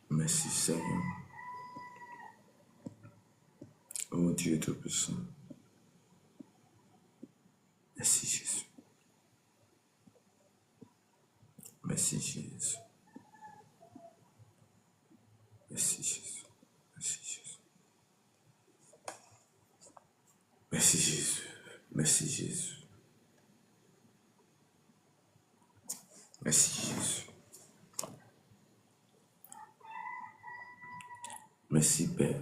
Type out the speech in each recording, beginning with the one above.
Merci Seigneur. Oh Dieu Tout-Puissant. Merci Jésus. Merci Jésus. Merci Jésus. Merci Jésus. Merci Jésus. Merci Jésus. Merci Jésus. Merci Père.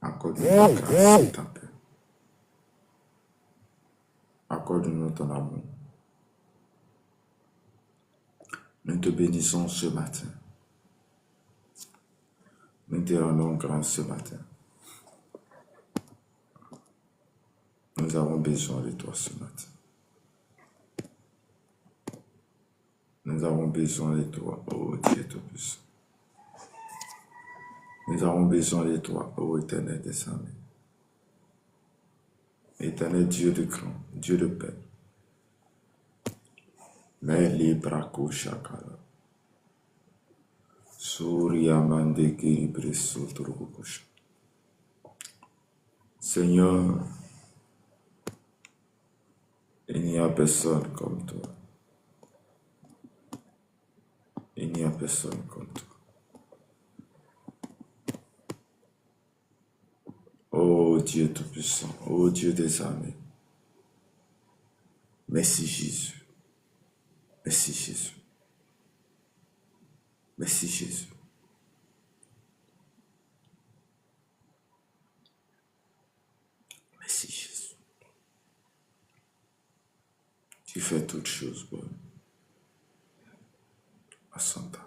Accorde-nous ta grâce et ta paix. Accorde-nous ton amour. Nous te bénissons ce matin. Nous te rendons grâce ce matin. Nous avons besoin de toi ce matin. Nous avons besoin de toi, ô Dieu Tout-Puissant. Nous avons besoin de toi, ô Éternel des armées. Éternel Dieu de grand, Dieu de paix. Mais les bracos chakara. Souriamande kiripresso turbukusha. Seigneur, il n'y a personne comme toi. Il n'y a personne comme toi. Ô Dieu Tout-Puissant, ô Dieu des armées. Merci Jésus. Merci Jésus. Merci Jésus. Merci Jésus. Tu fais toutes choses bonnes. Asanta.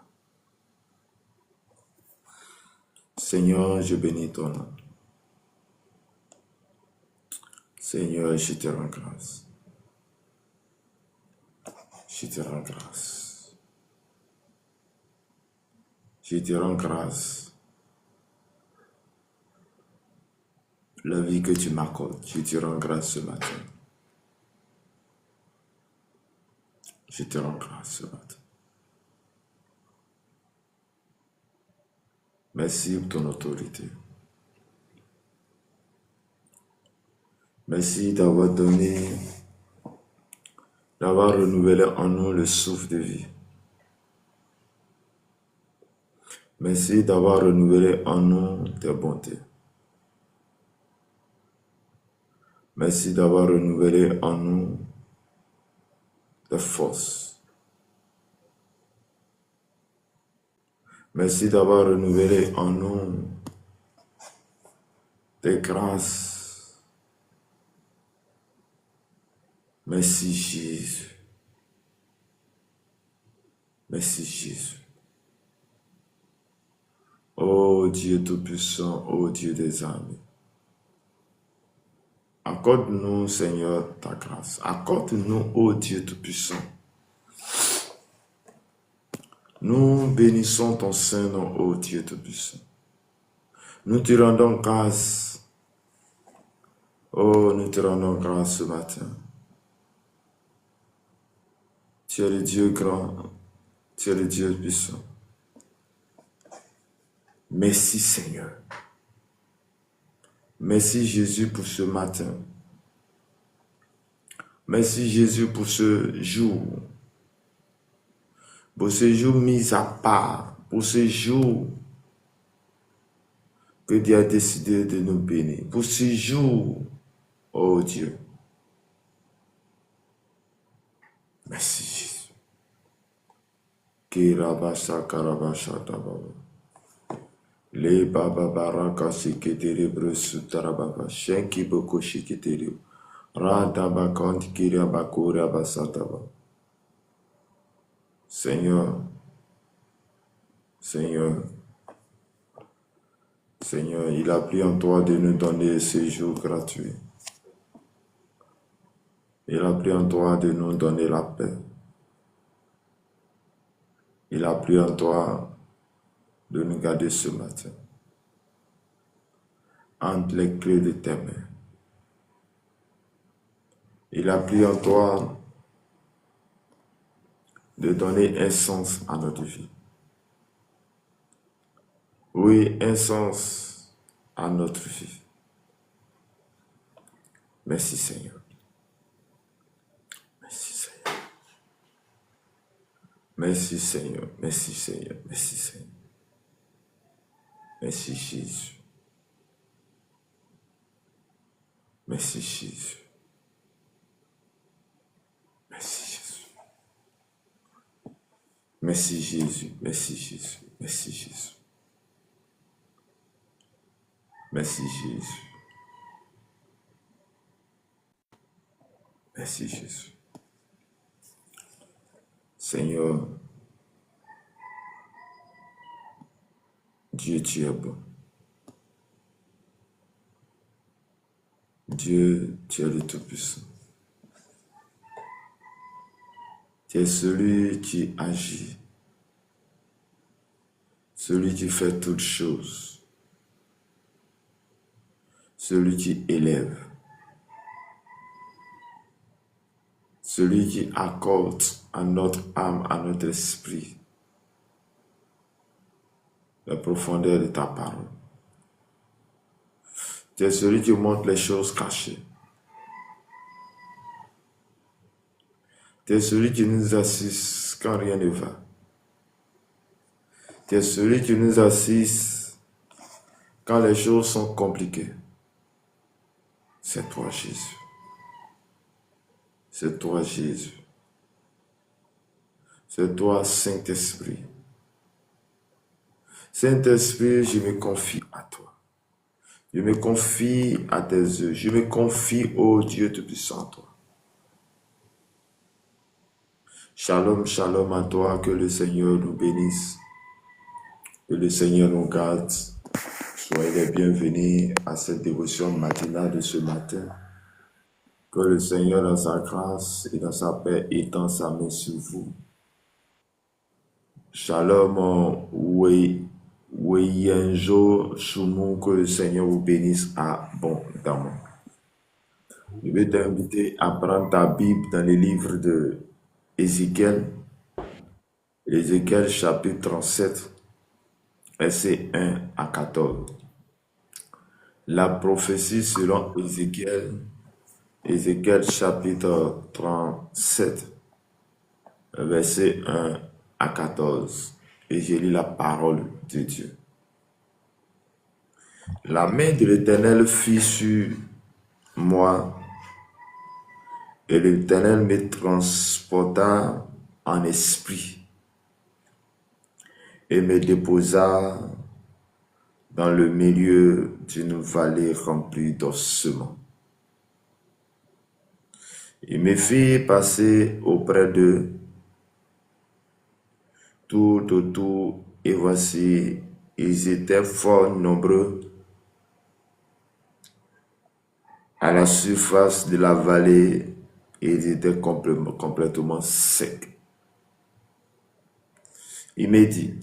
Seigneur, je bénis ton nom. Seigneur, je te rends grâce. Je te rends grâce. Je te rends grâce. La vie que tu m'accordes, je te rends grâce ce matin. Je te rends grâce ce matin. Merci pour ton autorité. Merci d'avoir donné, d'avoir renouvelé en nous le souffle de vie. Merci d'avoir renouvelé en nous tes bontés. Merci d'avoir renouvelé en nous tes forces. Merci d'avoir renouvelé en nous tes grâces. Merci Jésus. Merci Jésus. Ô Dieu Tout-Puissant, ô Dieu des armées. Accorde-nous, Seigneur, ta grâce. Accorde-nous, ô Dieu Tout-Puissant. Nous bénissons ton Saint-Nom, ô Dieu Tout-Puissant. Nous te rendons grâce. Oh, nous te rendons grâce ce matin. Tu es le Dieu grand, tu es le Dieu puissant. Merci Seigneur. Merci Jésus pour ce matin. Merci Jésus pour ce jour. Pour ce jour mis à part. Pour ce jour que Dieu a décidé de nous bénir. Pour ce jour, oh Dieu. Merci Jésus. Kirabasha karabasha tababa. Le baba baraka siketeri brusu tarababa. Shenki boko shiketeri. Radaba kanti kirabakura basataba. Seigneur, Seigneur, Seigneur, il a pris en toi de nous donner ce jour gratuit. Il a pris en toi de nous donner la paix. Il a pris en toi de nous garder ce matin entre les clés de tes mains. Il a pris en toi de donner un sens à notre vie. Oui, un sens à notre vie. Merci Seigneur. Merci Seigneur. Merci Seigneur. Merci Seigneur. Merci Seigneur. Merci Jésus. Merci Jésus. Merci Jésus. Merci Jésus. Merci Jésus. Merci Jésus. Merci Jésus. Merci Jésus. Seigneur, Dieu, tu es bon. Dieu, tu es le Tout-Puissant. Tu es celui qui agit, celui qui fait toutes choses, celui qui élève, celui qui accorde à notre âme, à notre esprit, la profondeur de ta parole. Tu es celui qui montre les choses cachées. Tu es celui qui nous assiste quand rien ne va. Tu es celui qui nous assiste quand les choses sont compliquées. C'est toi, Jésus. C'est toi, Jésus. C'est toi, Saint-Esprit. Saint-Esprit, je me confie à toi. Je me confie à tes yeux. Je me confie au Dieu Tout-Puissant, toi. Shalom, shalom à toi, que le Seigneur nous bénisse, que le Seigneur nous garde. Soyez les bienvenus à cette dévotion matinale de ce matin. Que le Seigneur, dans sa grâce et dans sa paix, étend sa main sur vous. Shalom, Wenjo Shumu, que le Seigneur vous bénisse abondamment. Je vais t'inviter à prendre ta Bible dans les livres de Ézéchiel, Ézéchiel chapitre 37, versets 1 à 14. La prophétie selon Ézéchiel, Ézéchiel chapitre 37, versets 1 à 14. Et je lis la parole de Dieu. La main de l'Éternel fut sur moi, et l'Éternel me transporta en esprit et me déposa dans le milieu d'une vallée remplie d'ossements. Il me fit passer auprès d'eux tout autour, et voici, ils étaient fort nombreux à la surface de la vallée, et ils étaient complètement secs. Il me dit,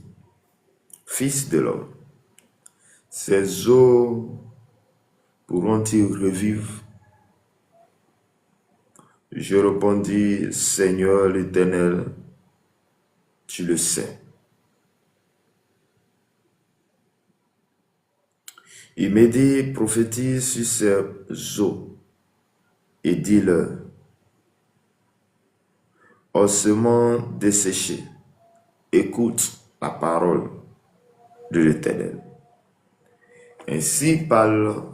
fils de l'homme, ces eaux pourront-ils revivre? Je répondis, Seigneur l'Éternel, tu le sais. Il me dit, prophétise sur ces eaux et dis-leur, ossements desséchés, écoute la parole de l'Éternel. Ainsi parle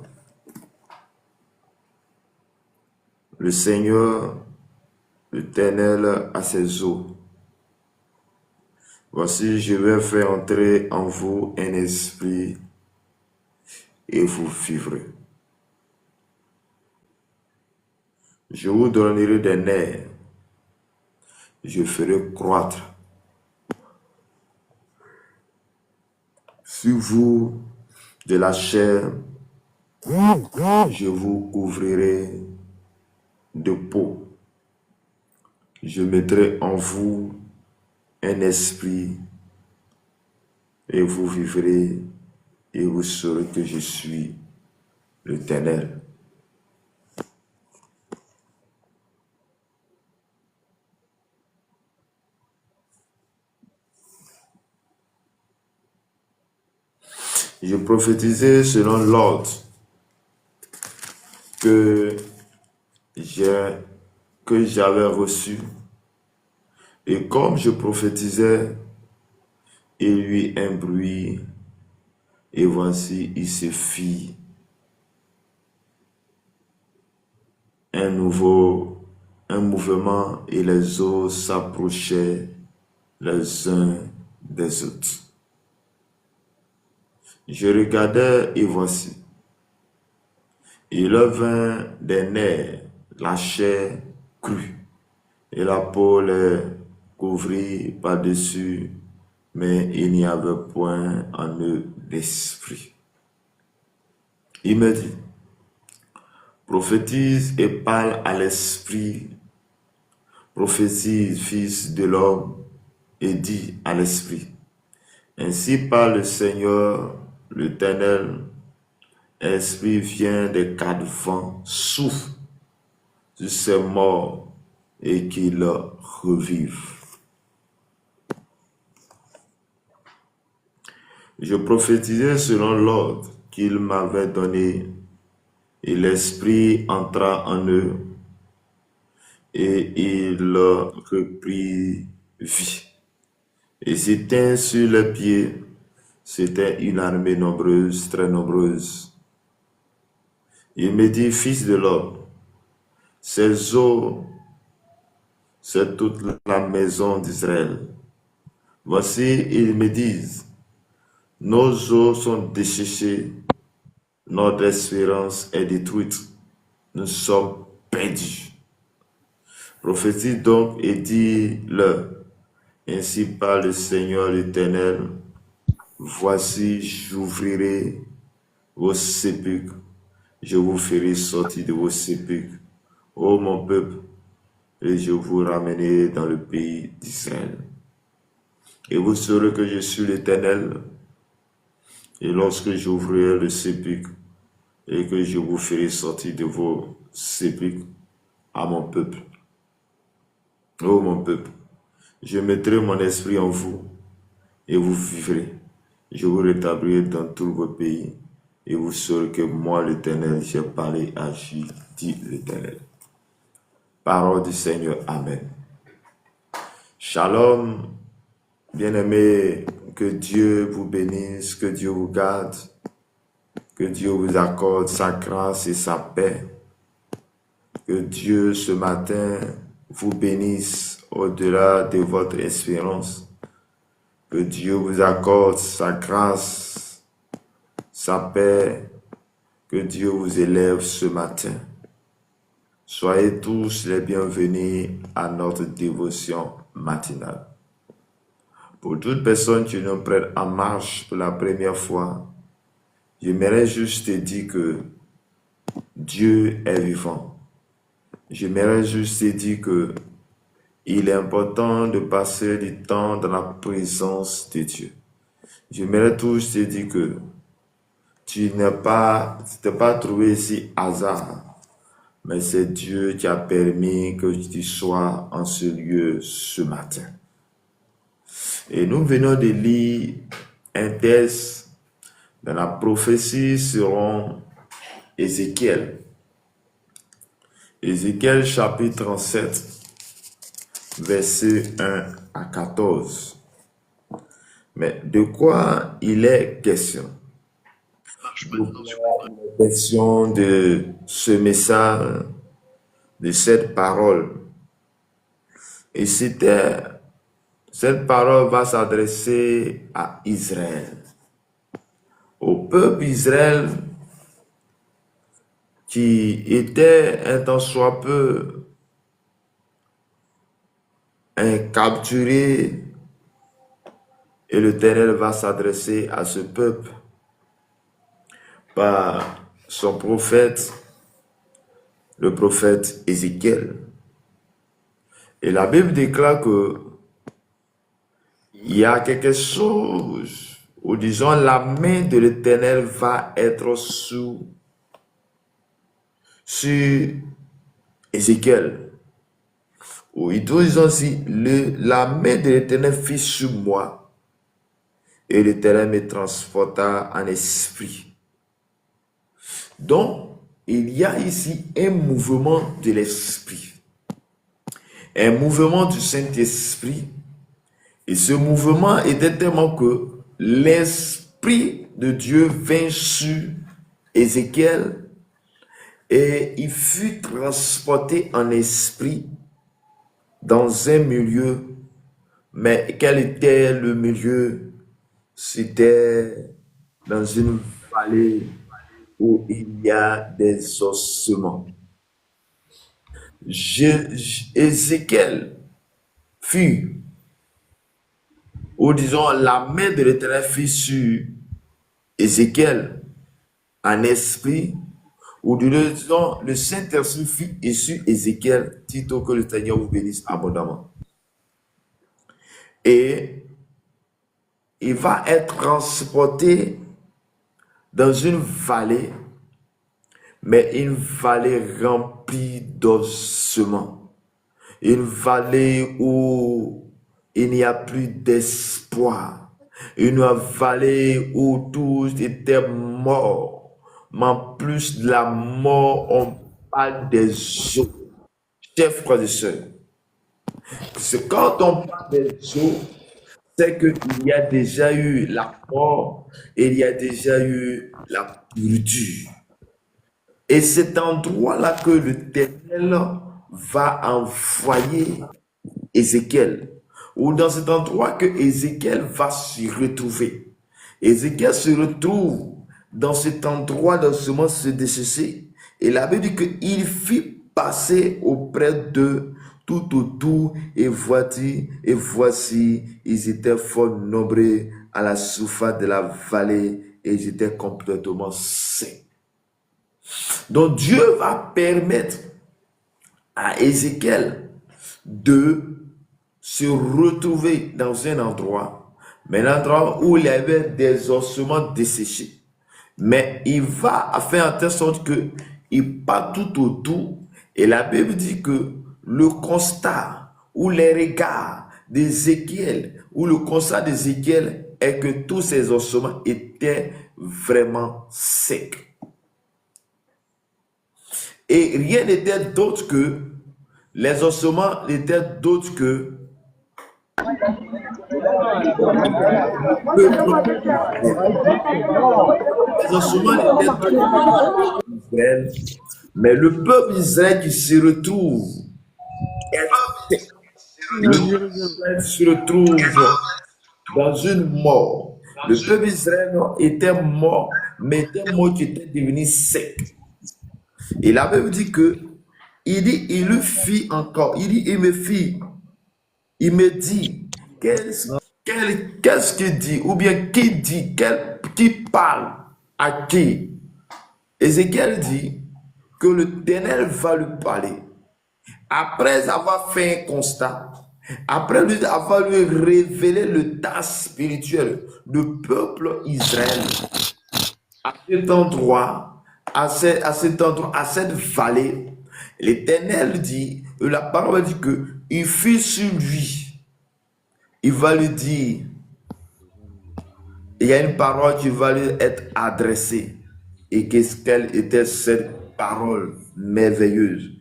le Seigneur l'Éternel à ses eaux. Voici, je vais faire entrer en vous un esprit et vous vivrez. Je vous donnerai des nerfs, je ferai croître sur vous de la chair, je vous couvrirai de peau. Je mettrai en vous un esprit et vous vivrez et vous saurez que je suis l'Éternel. Je prophétisais selon l'ordre que j'avais reçu. Et comme je prophétisais, il y eut un bruit, et voici, il se fit un mouvement, et les eaux s'approchaient les uns des autres. Je regardais, et voici, il vint des nerfs, la chair crue, et la peau les couvrit par-dessus, mais il n'y avait point en eux d'esprit. Il me dit, prophétise et parle à l'esprit, prophétise, fils de l'homme, et dis à l'esprit. Ainsi parle le Seigneur, l'Éternel, esprit vient des quatre vents, souffle sur ces morts et qu'ils revivent. Je prophétisais selon l'ordre qu'il m'avait donné, et l'esprit entra en eux, et il leur reprit vie. Et s'éteint sur les pieds, c'était une armée nombreuse, très nombreuse. Il me dit, fils de l'homme, ces eaux, c'est toute la maison d'Israël. Voici, ils me disent, nos eaux sont desséchées, notre espérance est détruite, nous sommes perdus. Prophétise donc et dis-leur, ainsi parle le Seigneur l'Éternel, voici, j'ouvrirai vos sépulcres, je vous ferai sortir de vos sépulcres, ô mon peuple, et je vous ramènerai dans le pays d'Israël. Et vous saurez que je suis l'Éternel, et lorsque j'ouvrirai le sépulcre, et que je vous ferai sortir de vos sépulcres à mon peuple. Ô mon peuple, je mettrai mon esprit en vous, et vous vivrez. Je vous rétablirai dans tout vos pays, et vous saurez que moi, l'Éternel, j'ai parlé, agi, dit l'Éternel. Parole du Seigneur, Amen. Shalom, bien-aimés, que Dieu vous bénisse, que Dieu vous garde, que Dieu vous accorde sa grâce et sa paix. Que Dieu, ce matin, vous bénisse au-delà de votre espérance. Que Dieu vous accorde sa grâce, sa paix. Que Dieu vous élève ce matin. Soyez tous les bienvenus à notre dévotion matinale. Pour toute personne qui nous prenne en marche pour la première fois, j'aimerais juste te dire que Dieu est vivant. J'aimerais juste te dire que il est important de passer du temps dans la présence de Dieu. J'aimerais tous te dire que tu t'es pas trouvé ici hasard, mais c'est Dieu qui a permis que tu sois en ce lieu ce matin. Et nous venons de lire un texte dans la prophétie selon Ézéchiel. Ézéchiel chapitre 37, versets 1 à 14. Mais de quoi il est question? Question de ce message, de cette parole. Et cette parole va s'adresser à Israël. Au peuple Israël qui était un tant soit peu capturé, et l'Éternel va s'adresser à ce peuple par son prophète, le prophète Ézéchiel. Et la Bible déclare que il y a quelque chose, ou disons la main de l'Éternel va être sur Ézéchiel. Ou ils disent aussi, la main de l'Éternel fut sur moi. et l'Éternel me transporta en esprit. Donc, il y a ici un mouvement de l'esprit, un mouvement du Saint-Esprit. Et ce mouvement était tellement que l'Esprit de Dieu vint sur Ézéchiel et il fut transporté en esprit dans un milieu. Mais quel était le milieu? C'était dans une vallée où il y a des ossements. Ézéchiel fut, ou disons, la main de l'Éternel fut sur Ézéchiel en esprit, ou disons, le Saint-Esprit fut sur Ézéchiel, titôt que le Seigneur vous bénisse abondamment. Et il va être transporté dans une vallée, mais une vallée remplie d'ossements. Une vallée où il n'y a plus d'espoir. Une vallée où tous étaient morts. Mais en plus de la mort, on parle des os. Chers frères et sœurs, quand on parle des os, c'est qu'il y a déjà eu la mort et il y a déjà eu la pourriture. Et cet endroit-là que l'Éternel va envoyer Ézéchiel, ou dans cet endroit que Ézéchiel va se retrouver. Ézéchiel se retrouve dans cet endroit d'ossements se dessécher. Et la Bible dit qu'il fit passer auprès d'eux tout autour, et voici, ils étaient fort nombreux à la surface de la vallée, et ils étaient complètement secs. Donc Dieu va permettre à Ézéchiel de se retrouver dans un endroit, mais un endroit où il y avait des ossements desséchés. Mais il va faire en telle sorte qu'il part tout autour, et la Bible dit que le constat ou les regards d'Ézéchiel, ou le constat d'Ézéchiel est que tous ces ossements étaient vraiment secs. Et rien n'était d'autre que, les ossements n'étaient d'autre que les ossements n'étaient d'autre que Israël, mais le peuple d'Israël qui se retrouve, le peuple d'Israël se retrouve dans une mort. Le peuple d'Israël était mort, mais était mort qui était devenu sec. Et la Bible dit que, il dit, il le fit encore, il dit, il me dit, qu'est-ce qu'il dit, ou bien qui dit, qui parle à qui? Ézéchiel dit que l'Éternel va lui parler. Après avoir fait un constat, après avoir lui révélé le tas spirituel du peuple Israël, à cet endroit, à cette vallée, l'Éternel dit, la parole dit que il fut sur lui. Il va lui dire, il y a une parole qui va lui être adressée. Et qu'est-ce qu'elle était cette parole merveilleuse?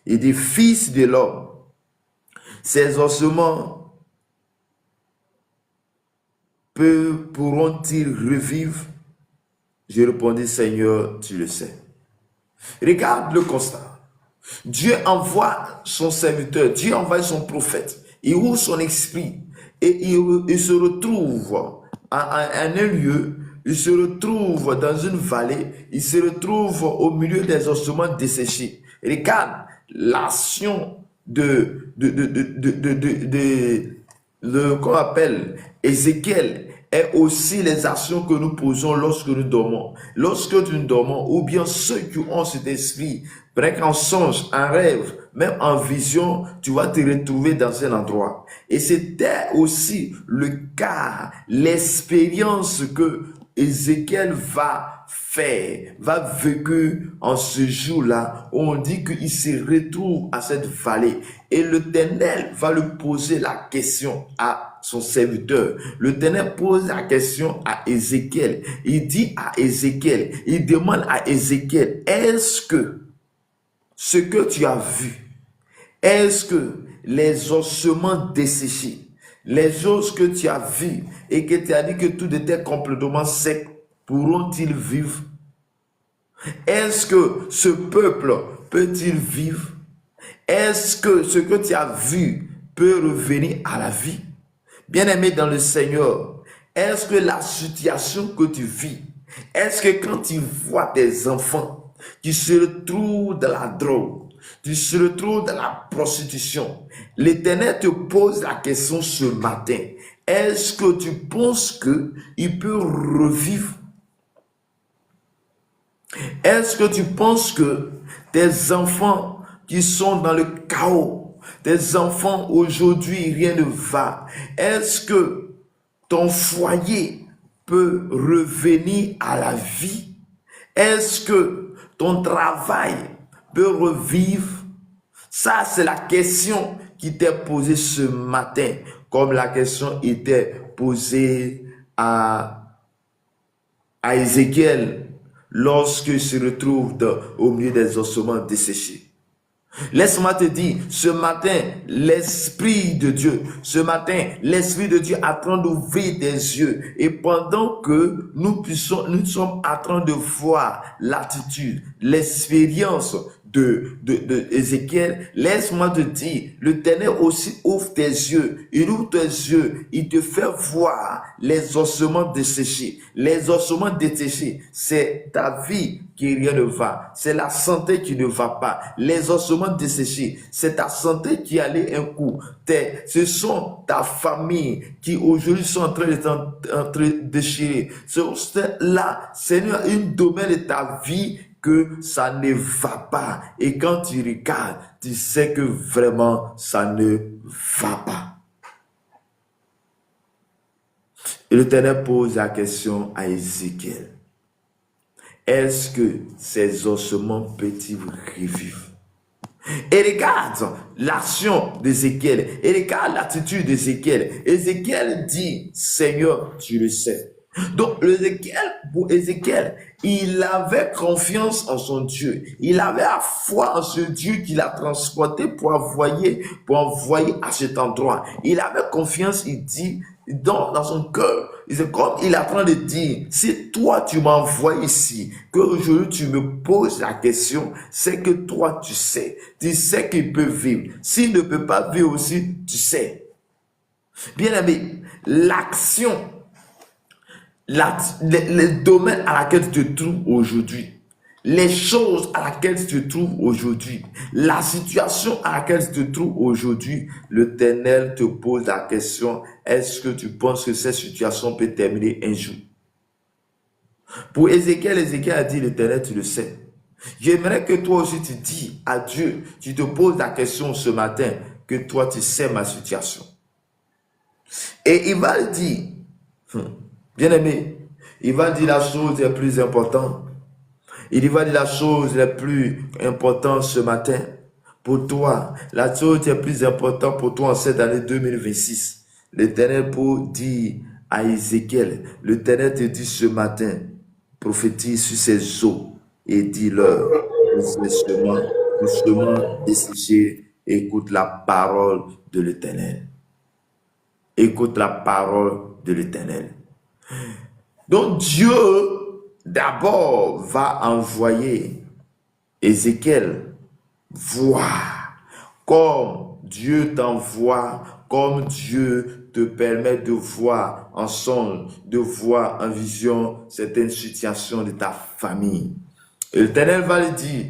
Il dit, fils de l'homme, ces ossements pourront-ils revivre? Je répondis, Seigneur, tu le sais. Regarde le constat. Dieu envoie son serviteur, Dieu envoie son prophète, il ouvre son esprit et il se retrouve en un lieu, il se retrouve dans une vallée, il se retrouve au milieu des ossements desséchés. Regarde l'action qu'on appelle Ézéchiel est aussi les actions que nous posons lorsque nous dormons. Lorsque nous dormons, ou bien ceux qui ont cet esprit, prennent qu'en songe, en rêve, même en vision, tu vas te retrouver dans un endroit. Et c'était aussi le cas, l'expérience que Ézéchiel va vécu en ce jour-là, où on dit qu'il se retrouve à cette vallée. Et l'Éternel va lui poser la question à son serviteur. L'Éternel pose la question à Ézéchiel. Il dit à Ézéchiel, il demande à Ézéchiel, est-ce que ce que tu as vu, est-ce que les ossements desséchés, les os que tu as vus et que tu as dit que tout était complètement sec, pourront-ils vivre? Est-ce que ce peuple peut-il vivre? Est-ce que ce que tu as vu peut revenir à la vie? Bien-aimé dans le Seigneur, est-ce que la situation que tu vis, est-ce que quand tu vois des enfants qui se retrouvent dans la drogue, tu se retrouves dans la prostitution, l'Éternel te pose la question ce matin, est-ce que tu penses qu'il peut revivre? Est-ce que tu penses que tes enfants qui sont dans le chaos, tes enfants aujourd'hui rien ne va, est-ce que ton foyer peut revenir à la vie? Est-ce que ton travail peut revivre? Ça, c'est la question qui t'est posée ce matin, comme la question était posée à Ézéchiel lorsqu'il se retrouve au milieu des ossements desséchés. Laisse-moi te dire, ce matin, l'Esprit de Dieu est en train d'ouvrir des yeux. Et pendant que nous sommes en train de voir l'attitude, l'expérience de Ézéchiel, laisse-moi te dire, l'Éternel aussi ouvre tes yeux. Il ouvre tes yeux, il te fait voir les ossements desséchés. Les ossements desséchés, c'est ta vie qui rien ne va. C'est la santé qui ne va pas. Les ossements desséchés, c'est ta santé qui allait un coup. Ce sont ta famille qui aujourd'hui sont en train de déchirer. Là, Seigneur, une domaine de ta vie que ça ne va pas. Et quand tu regardes, tu sais que vraiment ça ne va pas. Et l'Éternel pose la question à Ézéchiel. Est-ce que ces ossements peuvent-ils revivre? Et regarde l'action d'Ézéchiel. Et regarde l'attitude d'Ézéchiel. Ézéchiel dit, Seigneur, tu le sais. Donc, pour Ézéchiel, il avait confiance en son Dieu. Il avait la foi en ce Dieu qui l'a transporté pour envoyer à cet endroit. Il avait confiance, il dit, dans son cœur, c'est comme il est en train de dire, si toi tu m'envoies ici, que aujourd'hui tu me poses la question, c'est que toi tu sais qu'il peut vivre. S'il ne peut pas vivre aussi, tu sais. Bien aimé, l'action, le domaine à laquelle tu te trouves aujourd'hui, les choses à laquelle tu te trouves aujourd'hui, la situation à laquelle tu te trouves aujourd'hui, l'Éternel te pose la question, est-ce que tu penses que cette situation peut terminer un jour? Pour Ézéchiel a dit, l'Éternel, tu le sais. J'aimerais que toi aussi tu dis à Dieu, tu te poses la question ce matin, que toi tu sais ma situation. Et il va dire, bien aimé, il va dire la chose la plus importante. Il va dire la chose la plus importante ce matin pour toi. La chose la plus importante pour toi en cette année 2026. L'Éternel pour dire à Ézéchiel, l'Éternel te dit ce matin, prophétise sur ces eaux et dis-leur, doucement desséché, écoute la parole de l'Éternel. Écoute la parole de l'Éternel. Donc Dieu d'abord va envoyer Ézéchiel voir comme Dieu t'envoie, comme Dieu te permet de voir en songe, de voir en vision certaines situations de ta famille. Et l'Éternel va lui dire,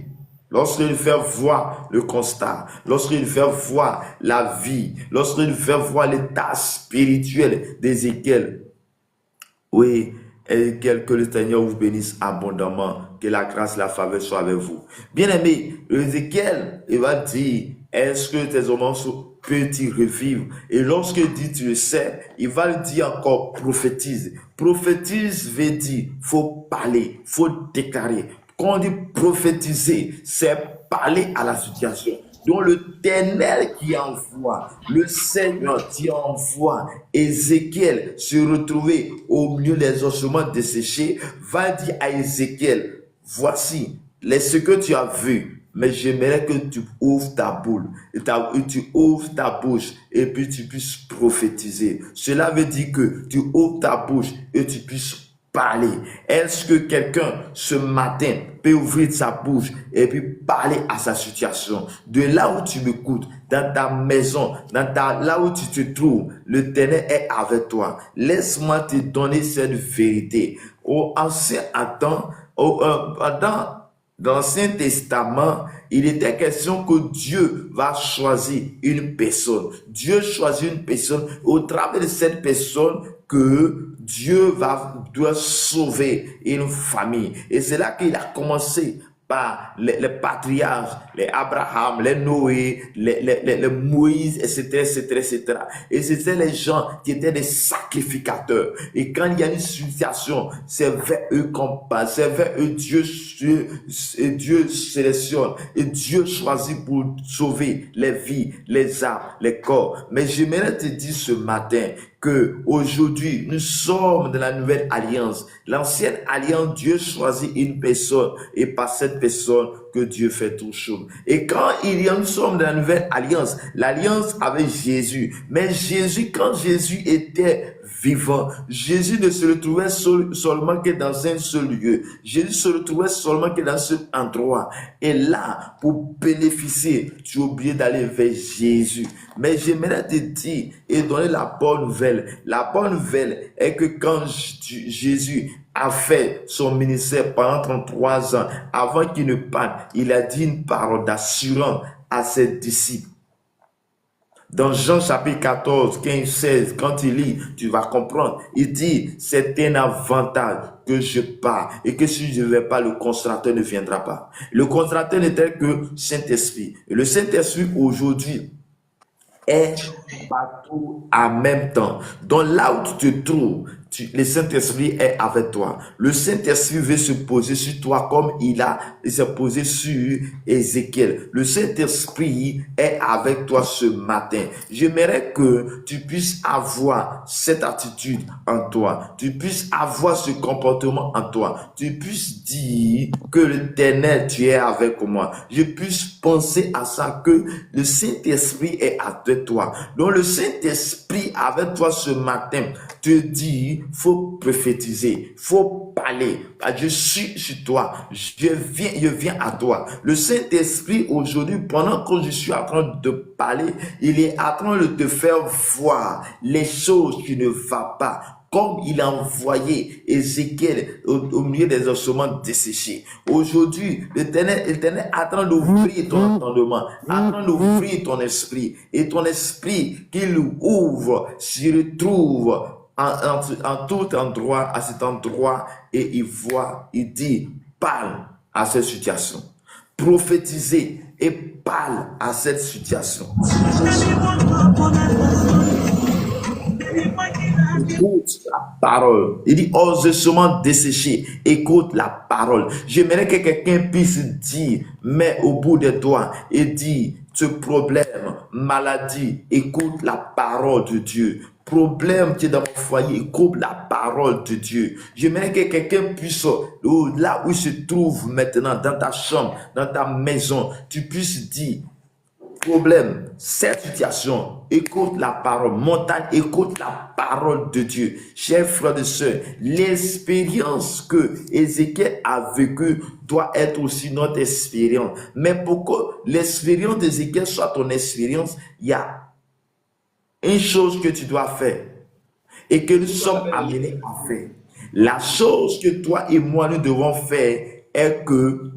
lorsqu'il fait voir le constat, lorsqu'il fait voir la vie, lorsqu'il fait voir l'état spirituel d'Ézéchiel, oui, et que le Seigneur vous bénisse abondamment, que la grâce, la faveur soit avec vous. Bien-aimé, Ézéchiel, il va dire, est-ce que tes peux-tu revivre? Et lorsque il dit tu le sais, il va le dire encore prophétise. Prophétise veut dire faut parler, faut déclarer. Quand on dit prophétiser, c'est parler à la situation. Donc l'Éternel qui envoie, le Seigneur qui envoie Ézéchiel se retrouver au milieu des ossements desséchés, va dire à Ézéchiel, voici ce que tu as vu, mais j'aimerais que tu ouvres ta boule, tu ouvres ta bouche et puis tu puisses prophétiser. Cela veut dire que tu ouvres ta bouche et tu puisses parler. Est-ce que quelqu'un ce matin peut ouvrir sa bouche et puis parler à sa situation? De là où tu m'écoutes, dans ta maison, là où tu te trouves, l'Éternel est avec toi. Laisse-moi te donner cette vérité. Au ancien temps, dans l'Ancien Testament, il était question que Dieu va choisir une personne. Dieu choisit une personne. Au travers de cette personne, que Dieu doit sauver une famille. Et c'est là qu'il a commencé par les patriarches, les Abraham, les Noé, les Moïse, etc. Et c'était les gens qui étaient des sacrificateurs. Et quand il y a une situation, c'est vers eux qu'on passe, c'est vers eux Dieu sélectionne et Dieu choisit pour sauver les vies, les âmes, les corps. Mais j'aimerais te dire ce matin que aujourd'hui nous sommes dans la nouvelle alliance. L'ancienne alliance, Dieu choisit une personne et par cette personne que Dieu fait tout chose. Et quand nous sommes dans la nouvelle alliance, l'alliance avec Jésus. Mais Jésus, quand Jésus était vivant, Jésus ne se retrouvait seulement que dans un seul lieu. Jésus se retrouvait seulement que dans ce endroit. Et là, pour bénéficier, tu es obligé d'aller vers Jésus. Mais j'aimerais te dire et donner la bonne nouvelle. La bonne nouvelle est que quand Jésus a fait son ministère pendant 33 ans, avant qu'il ne parte, il a dit une parole d'assurance à ses disciples. Dans Jean chapitre 14, 15, 16, quand il lit, tu vas comprendre. Il dit, c'est un avantage que je pars et que si je ne vais pas, le consolateur ne viendra pas. Le consolateur n'est tel que Saint-Esprit. Et le Saint-Esprit aujourd'hui est partout en même temps. Donc là où tu te trouves, le Saint-Esprit est avec toi. Le Saint-Esprit veut se poser sur toi comme il s'est posé sur Ézéchiel. Le Saint-Esprit est avec toi ce matin. J'aimerais que tu puisses avoir cette attitude en toi. Tu puisses avoir ce comportement en toi. Tu puisses dire que l'Éternel, tu es avec moi. Je puisse penser à ça, que le Saint-Esprit est avec toi. Donc le Saint-Esprit avec toi ce matin te dit, faut prophétiser, faut parler. Je suis sur toi, je viens à toi. Le Saint-Esprit aujourd'hui, pendant que je suis en train de parler, il est en train de te faire voir les choses qui ne vont pas. Comme il a envoyé Ézéchiel au milieu des ossements desséchés. Aujourd'hui, l'Éternel est en train d'ouvrir ton entendement, en train d'ouvrir ton esprit. Et ton esprit qu'il ouvre, s'il retrouve en tout endroit, à cet endroit, et il voit, il dit, parle à cette situation. Prophétisez et parle à cette situation. Écoute la parole. Il dit, osement desséché. Écoute la parole. J'aimerais que quelqu'un puisse dire, mais au bout des doigts, et dire, ce problème, maladie, écoute la parole de Dieu. Problème qui est dans mon foyer, écoute la parole de Dieu. J'aimerais que quelqu'un puisse, là où il se trouve maintenant, dans ta chambre, dans ta maison, tu puisses dire, problème, cette situation, écoute la parole. Montagne, écoute la parole de Dieu. Chers frères et sœurs, l'expérience que Ézéchiel a vécue doit être aussi notre expérience. Mais pour que l'expérience d'Ézéchiel soit ton expérience, il y a une chose que tu dois faire et que nous sommes amenés à faire. La chose que toi et moi nous devons faire est que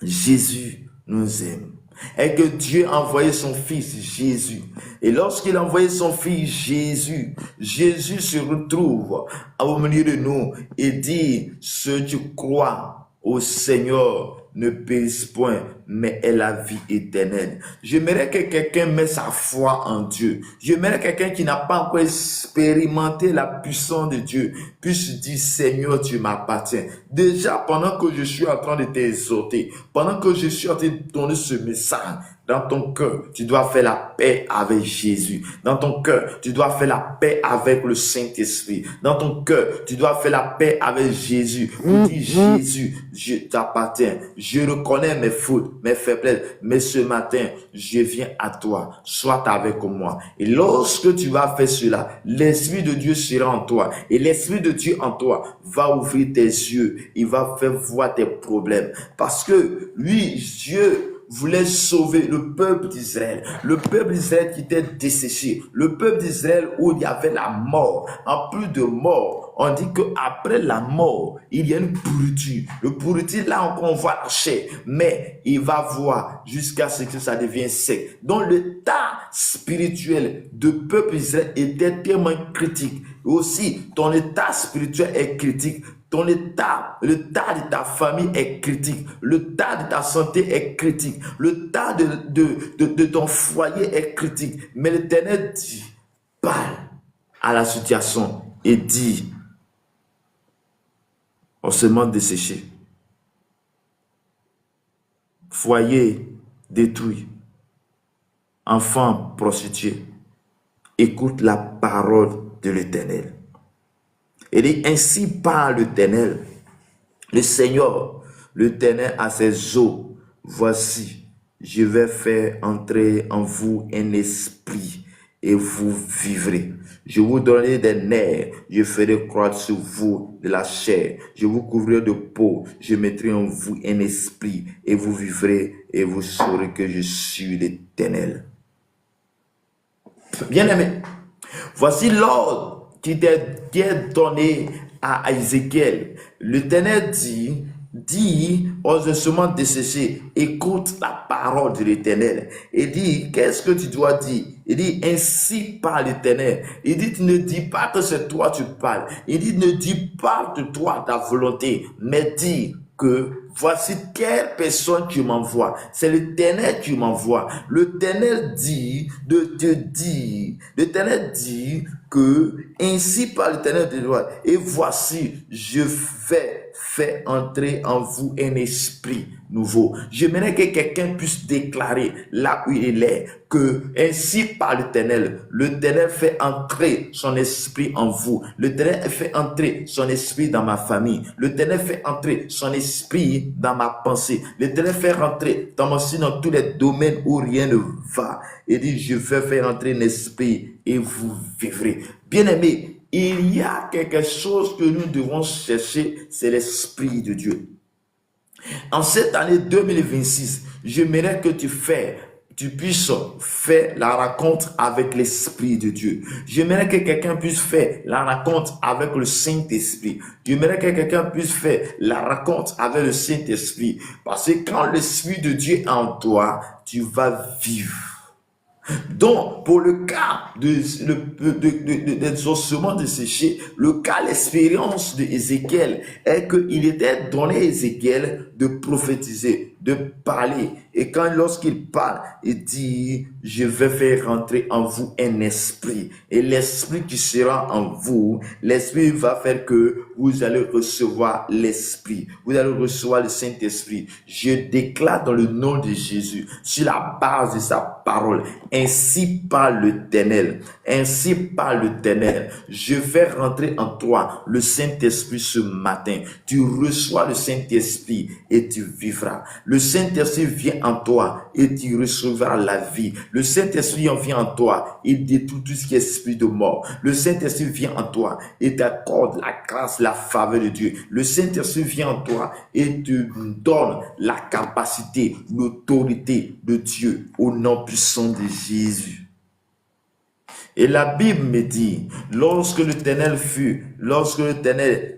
Jésus nous aime. Et que Dieu a envoyé son fils Jésus. Et lorsqu'il a envoyé son fils Jésus, Jésus se retrouve au milieu de nous et dit, si tu crois au Seigneur ne périsse point, mais ait la vie éternelle. J'aimerais que quelqu'un mette sa foi en Dieu. J'aimerais quelqu'un qui n'a pas encore expérimenté la puissance de Dieu puisse dire, Seigneur, tu m'appartiens. Déjà, pendant que je suis en train de t'exhorter, pendant que je suis en train de donner ce message, dans ton cœur, tu dois faire la paix avec Jésus. Dans ton cœur, tu dois faire la paix avec le Saint-Esprit. Dans ton cœur, tu dois faire la paix avec Jésus. Pour dire, Jésus, je t'appartiens. Je reconnais mes fautes, mes faiblesses. Mais ce matin, je viens à toi. Sois avec moi. Et lorsque tu vas faire cela, l'Esprit de Dieu sera en toi. Et l'Esprit de Dieu en toi va ouvrir tes yeux. Il va faire voir tes problèmes. Parce que lui, Dieu, voulait sauver le peuple d'Israël. Le peuple d'Israël qui était desséché. Le peuple d'Israël où il y avait la mort. En plus de mort, on dit qu'après la mort, il y a une pourriture. Le pourriture, là encore, on voit la chair. Mais il va voir jusqu'à ce que ça devienne sec. Donc l'état spirituel du peuple d'Israël était tellement critique. Aussi, ton état spirituel est critique. Ton état, l'état de ta famille est critique. L'état de ta santé est critique. L'état de ton foyer est critique. Mais l'Éternel dit, parle à la situation et dit, ossements desséchés, foyer détruit, enfants prostitués, écoute la parole de l'Éternel. Et dit, ainsi parle l'Éternel, le Seigneur, l'Éternel a ses eaux. Voici, je vais faire entrer en vous un esprit et vous vivrez. Je vous donnerai des nerfs, je ferai croître sur vous de la chair, je vous couvrirai de peau, je mettrai en vous un esprit et vous vivrez et vous saurez que je suis l'Éternel. Bien-aimé, voici l'ordre qui est donné à Ézéchiel. L'Éternel dit aux ossements desséchés, écoute la parole de l'Éternel. Il dit, qu'est-ce que tu dois dire? Il dit, ainsi parle l'Éternel. Il dit, ne dis pas que c'est toi tu parles. Il dit, ne dis pas de toi ta volonté, mais dis que voici quelle personne tu m'envoies. C'est l'Éternel qui m'envoie. L'Éternel dit de te dire. L'Éternel dit que ainsi parle l'Éternel de toi. Et voici, je vais faire entrer en vous un esprit nouveau. J'aimerais que quelqu'un puisse déclarer là où il est que ainsi parle l'Éternel. L'Éternel fait entrer son esprit en vous. L'Éternel fait entrer son esprit dans ma famille. L'Éternel fait entrer son esprit dans ma pensée. L'Éternel fait rentrer dans tous les domaines où rien ne va. Il dit, je vais faire entrer un esprit et vous vivrez. Bien-aimés, il y a quelque chose que nous devons chercher, c'est l'Esprit de Dieu. En cette année 2026, j'aimerais que tu puisses faire la rencontre avec l'Esprit de Dieu. J'aimerais que quelqu'un puisse faire la rencontre avec le Saint-Esprit. J'aimerais que quelqu'un puisse faire la rencontre avec le Saint-Esprit. Parce que quand l'Esprit de Dieu est en toi, tu vas vivre. Donc, pour le cas des ossements desséchés, le cas, l'expérience d'Ézéchiel est qu'il était donné à Ézéchiel de prophétiser, de parler. Et lorsqu'il parle, il dit, je vais faire rentrer en vous un esprit. Et l'esprit qui sera en vous, l'esprit va faire que vous allez recevoir l'esprit. Vous allez recevoir le Saint-Esprit. Je déclare dans le nom de Jésus, sur la base de sa parole, ainsi parle l'Éternel. Ainsi parle l'Éternel. Je vais rentrer en toi le Saint-Esprit ce matin. Tu reçois le Saint-Esprit et tu vivras. Le Saint-Esprit vient en toi et tu recevras la vie. Le Saint-Esprit vient en toi, il détruit tout ce qui est esprit de mort. Le Saint-Esprit vient en toi et t'accorde la grâce, la faveur de Dieu. Le Saint-Esprit vient en toi et te donne la capacité, l'autorité de Dieu au nom puissant de Jésus. Et la Bible me dit, lorsque l'Éternel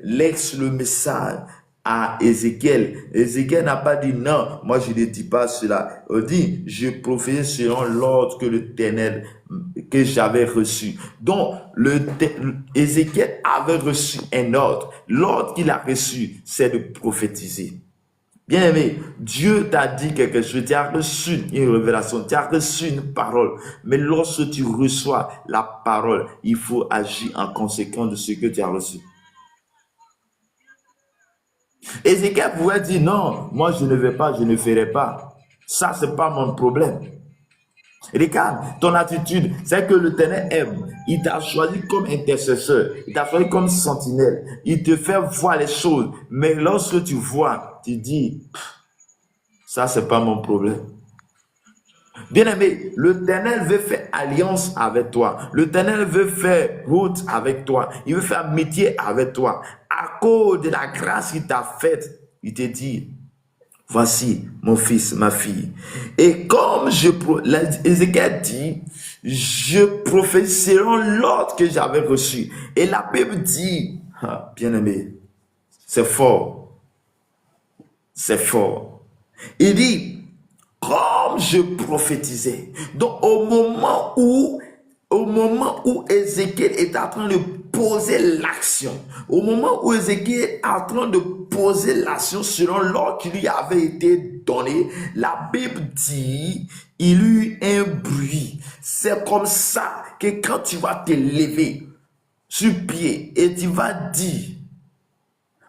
laisse le message à Ézéchiel, Ézéchiel n'a pas dit non, moi je ne dis pas cela. Il dit, je prophétise selon l'ordre que j'avais reçu. Donc, Ézéchiel avait reçu un ordre. L'ordre qu'il a reçu, c'est de prophétiser. Bien-aimé, Dieu t'a dit quelque chose, tu as reçu une révélation, tu as reçu une parole. Mais lorsque tu reçois la parole, il faut agir en conséquence de ce que tu as reçu. Ézéchiel pouvait dire non, moi je ne vais pas, je ne ferai pas. Ça, c'est pas mon problème. Regarde, ton attitude, c'est que l'Éternel aime. Il t'a choisi comme intercesseur, il t'a choisi comme sentinelle. Il te fait voir les choses. Mais lorsque tu vois, tu dis, ça, c'est pas mon problème. Bien-aimé, l'Éternel veut faire alliance avec toi. L'Éternel veut faire route avec toi. Il veut faire métier avec toi. À cause de la grâce qu'il t'a faite, il te dit, voici mon fils, ma fille. Et comme Ézéchiel dit, je prophétiserai l'ordre que j'avais reçu. Et la Bible dit, bien-aimé, c'est fort. C'est fort. Il dit, comme je prophétisais. Donc au moment où Ézéchiel est en train de poser l'action, au moment où Ézéchiel est en train de poser l'action selon l'ordre qui lui avait été donné, la Bible dit, il eut un bruit. C'est comme ça que quand tu vas te lever sur pied et tu vas dire,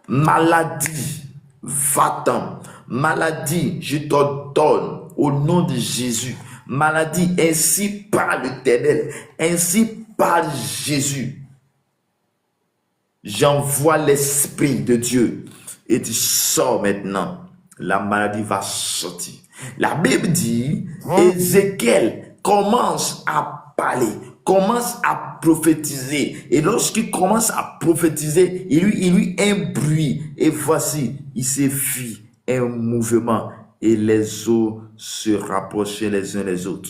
maladie, va-t'en. Maladie, je t'ordonne au nom de Jésus. Maladie, ainsi par l'Éternel, ainsi par Jésus. J'envoie l'Esprit de Dieu et tu sors maintenant. La maladie va sortir. La Bible dit, Ézéchiel commence à parler, commence à prophétiser. Et lorsqu'il commence à prophétiser, il eut un bruit. Et voici, il s'est fait un mouvement. Et les eaux se rapprochaient les uns les autres.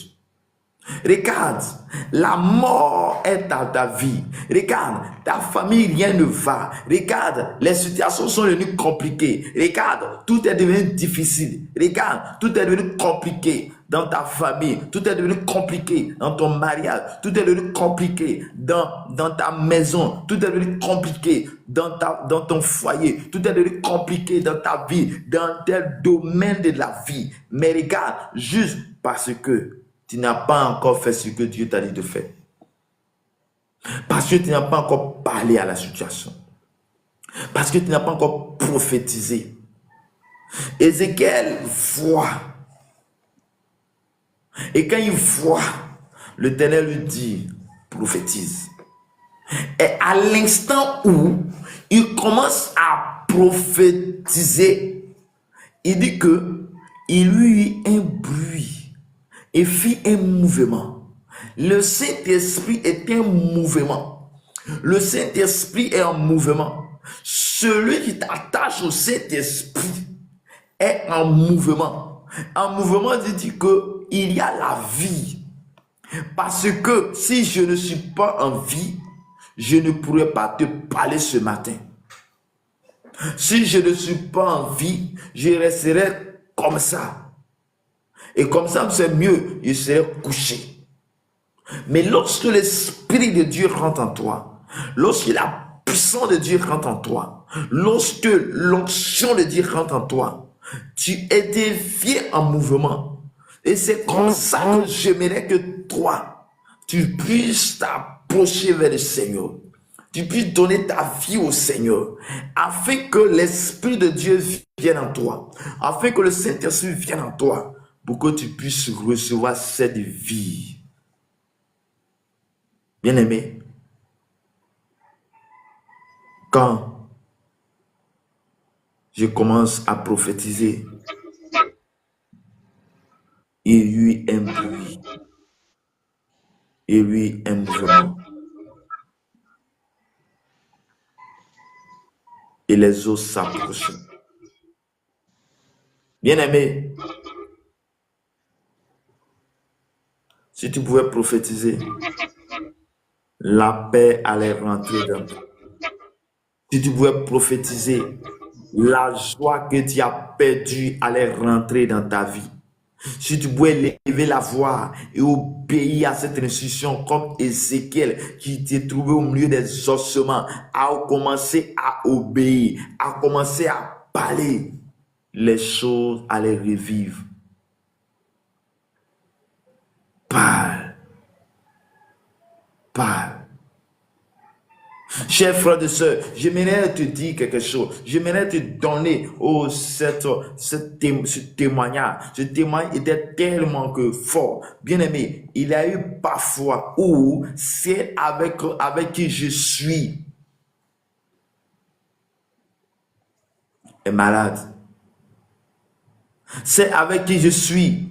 Regarde, la mort est dans ta vie. Regarde, ta famille, rien ne va. Regarde, les situations sont devenues compliquées. Regarde, tout est devenu difficile. Regarde, tout est devenu compliqué dans ta famille. Tout est devenu compliqué dans ton mariage. Tout est devenu compliqué dans ta maison. Tout est devenu compliqué dans ton foyer. Tout est devenu compliqué dans ta vie, dans tel domaine de la vie. Mais regarde, juste parce que tu n'as pas encore fait ce que Dieu t'a dit de faire. Parce que tu n'as pas encore parlé à la situation. Parce que tu n'as pas encore prophétisé. Ézéchiel voit. Et quand il voit, l'Éternel lui dit, prophétise. Et à l'instant où il commence à prophétiser, il dit que il lui eut un bruit et fit un mouvement. Le Saint-Esprit est un mouvement. Le Saint-Esprit est un mouvement. Celui qui t'attache au Saint-Esprit est en mouvement. En mouvement, dit qu'il y a la vie. Parce que si je ne suis pas en vie, je ne pourrais pas te parler ce matin. Si je ne suis pas en vie, je resterai comme ça. Et comme ça, c'est mieux, je serai couché. Mais lorsque l'Esprit de Dieu rentre en toi, lorsque la puissance de Dieu rentre en toi, lorsque l'onction de Dieu rentre en toi, tu es dévié en mouvement. Et c'est comme ça que j'aimerais que toi, tu puisses t'approcher vers le Seigneur. Tu puisses donner ta vie au Seigneur, afin que l'Esprit de Dieu vienne en toi, afin que le Saint-Esprit vienne en toi, pour que tu puisses recevoir cette vie. Bien-aimé, quand je commence à prophétiser, il y eut un bruit, il y eut un mouvement, et les eaux s'approchaient. Bien-aimé, si tu pouvais prophétiser, la paix allait rentrer dans toi. Si tu pouvais prophétiser, la joie que tu as perdue allait rentrer dans ta vie. Si tu pouvais lever la voix et obéir à cette instruction comme Ézéchiel qui s'est trouvé au milieu des ossements, a commencé à obéir, a commencé à parler. les choses allaient revivre. Parle. Parle. Chers frères et sœurs, j'aimerais te dire quelque chose. J'aimerais te donner ce témoignage. Ce témoignage était tellement que fort. Bien aimé, il y a eu parfois où c'est avec qui je suis est malade. C'est avec qui je suis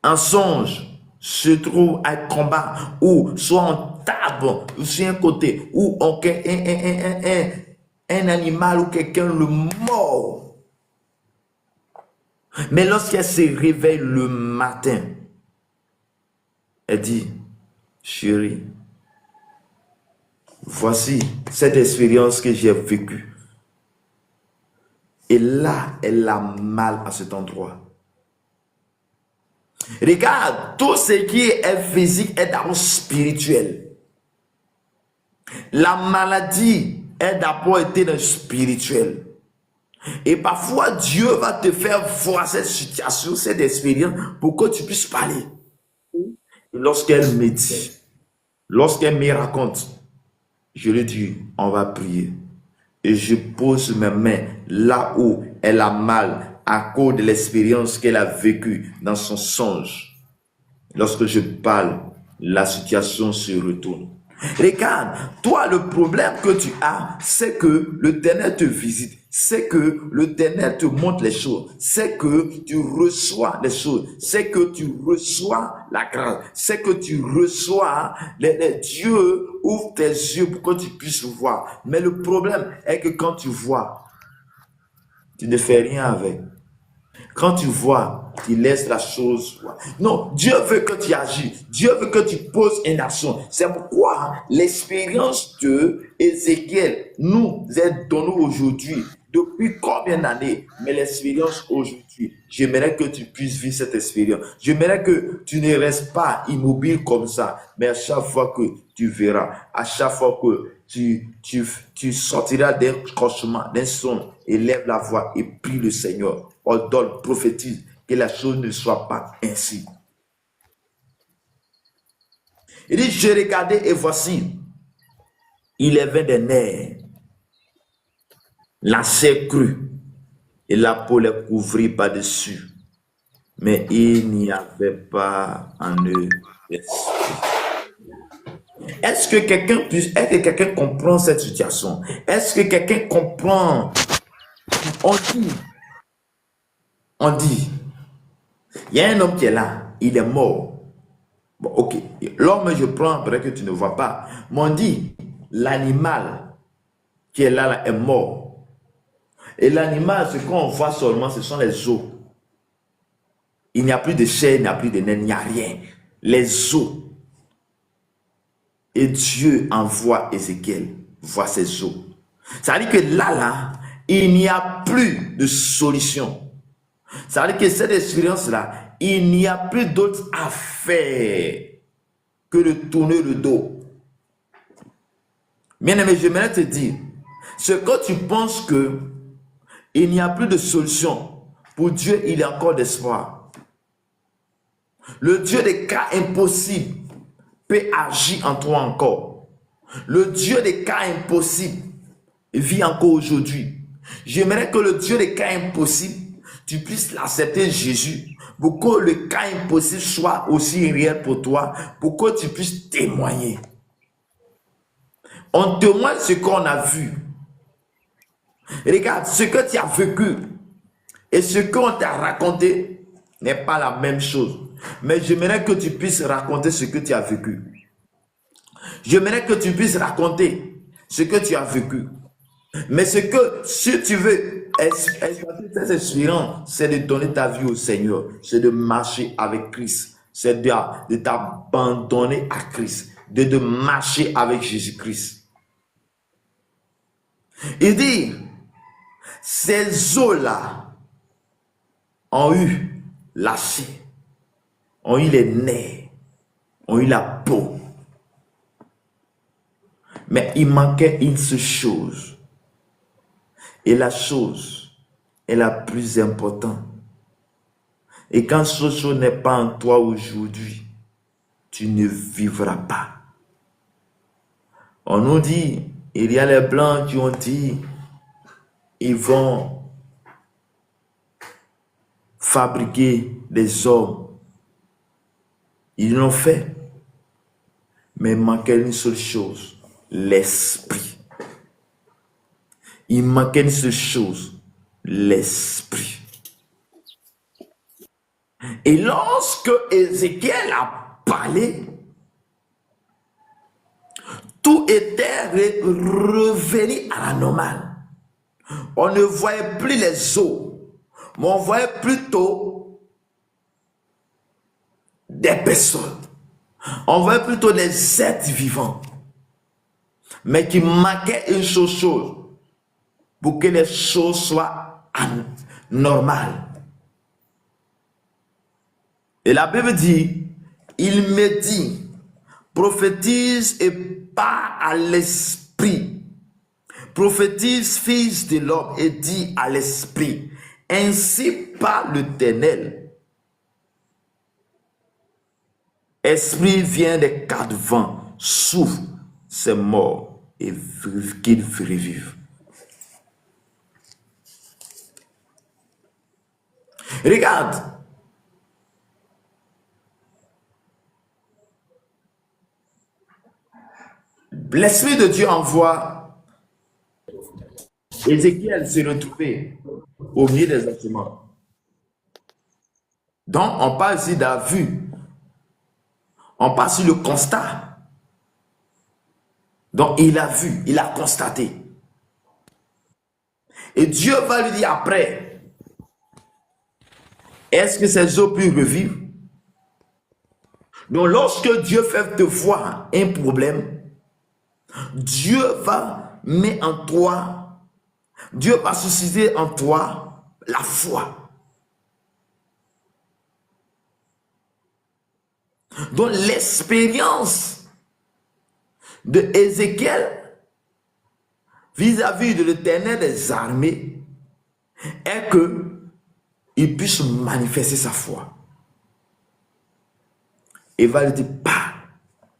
en songe se trouve un combat ou soit on tape sur un côté ou un animal ou quelqu'un le mord. Mais lorsqu'elle se réveille le matin, elle dit, chérie, voici cette expérience que j'ai vécue. Et là, elle a mal à cet endroit. Regarde, tout ce qui est physique est d'abord spirituel. La maladie est d'abord été dans le spirituel. Et parfois, Dieu va te faire voir cette situation, cette expérience, pour que tu puisses parler. Et lorsqu'elle me dit, lorsqu'elle me raconte, je lui dis, on va prier. Et je pose mes mains là où elle a mal à cause de l'expérience qu'elle a vécue dans son songe. Lorsque je parle, la situation se retourne. Regarde, toi, le problème que tu as, c'est que l'Éternel te visite, c'est que l'Éternel te montre les choses, c'est que tu reçois les choses, c'est que tu reçois la grâce, c'est que tu reçois les Dieu ouvre tes yeux pour que tu puisses voir. Mais le problème est que quand tu vois, tu ne fais rien avec. Quand tu vois, tu laisses la chose. Non, Dieu veut que tu agis. Dieu veut que tu poses une action. C'est pourquoi l'expérience de Ézéchiel nous est donnée aujourd'hui. Depuis combien d'années? Mais l'expérience aujourd'hui, j'aimerais que tu puisses vivre cette expérience. J'aimerais que tu ne restes pas immobile comme ça. Mais à chaque fois que tu verras, à chaque fois que tu sortiras d'un cauchemar, d'un son, élève la voix et prie le Seigneur. Ordonne, prophétise que la chose ne soit pas ainsi. Il dit, je regardais et voici, il avait des nerfs, la chair crue et la peau les couvrit par-dessus. Mais il n'y avait pas en eux l'esprit. Est-ce que quelqu'un comprend cette situation? Est-ce que quelqu'un comprend? On dit, il y a un homme qui est là, il est mort. Bon, ok, l'homme, je prends, peut-être que tu ne vois pas. Mais on dit, l'animal qui est là est mort. Et l'animal, ce qu'on voit seulement, ce sont les os. Il n'y a plus de chair, il n'y a plus de nerfs, il n'y a rien. Les os. Et Dieu envoie Ézéchiel voir ces os. Ça veut dire que là, il n'y a plus de solution. Ça veut dire que cette expérience-là, il n'y a plus d'autre à faire que de tourner le dos. Bien aimé, j'aimerais te dire, ce que tu penses que il n'y a plus de solution, pour Dieu, il y a encore d'espoir. Le Dieu des cas impossibles peut agir en toi encore. Le Dieu des cas impossibles vit encore aujourd'hui. J'aimerais que le Dieu des cas impossibles, tu puisses l'accepter Jésus, pour que le cas impossible soit aussi réel pour toi, pour que tu puisses témoigner. On témoigne ce qu'on a vu. Regarde, ce que tu as vécu et ce qu'on t'a raconté n'est pas la même chose. Mais j'aimerais que tu puisses raconter ce que tu as vécu. J'aimerais que tu puisses raconter ce que tu as vécu. Mais ce que, si tu veux exploiter cette expérience, c'est de donner ta vie au Seigneur. C'est de marcher avec Christ. C'est de t'abandonner à Christ. De marcher avec Jésus-Christ. Il dit, ces eaux-là ont eu la chair, ont eu les nerfs, ont eu la peau. Mais il manquait une seule chose. Et la chose, est la plus importante. Et quand ce chose n'est pas en toi aujourd'hui, tu ne vivras pas. On nous dit, il y a les Blancs qui ont dit, ils vont fabriquer des hommes. Ils l'ont fait. Mais il manquait une seule chose, l'esprit. Il manquait une seule chose, l'esprit. Et lorsque Ézéchiel a parlé, tout était revenu à la normale. On ne voyait plus les eaux, mais on voyait plutôt des personnes. On voyait plutôt des êtres vivants. Mais qui manquait une chose pour que les choses soient normales. Et la Bible dit, il me dit, prophétise et pas à l'esprit. Prophétise, fils de l'homme, et dit à l'esprit, ainsi parle l'Éternel. Esprit vient des quatre vents, souffle, c'est mort, et qu'il revive. Regarde. L'Esprit de Dieu envoie Ézéchiel se retrouver au milieu des bâtiments. Donc, on parle ici de la vue. On parle sur le constat. Donc, il a vu, il a constaté. Et Dieu va lui dire après, est-ce que ces eaux peuvent revivre? Donc, lorsque Dieu fait te voir un problème, Dieu va mettre en toi, Dieu va susciter en toi la foi. Donc l'expérience de Ézéchiel vis-à-vis de l'Éternel des armées est que il puisse manifester sa foi. Il va lui dire, parle,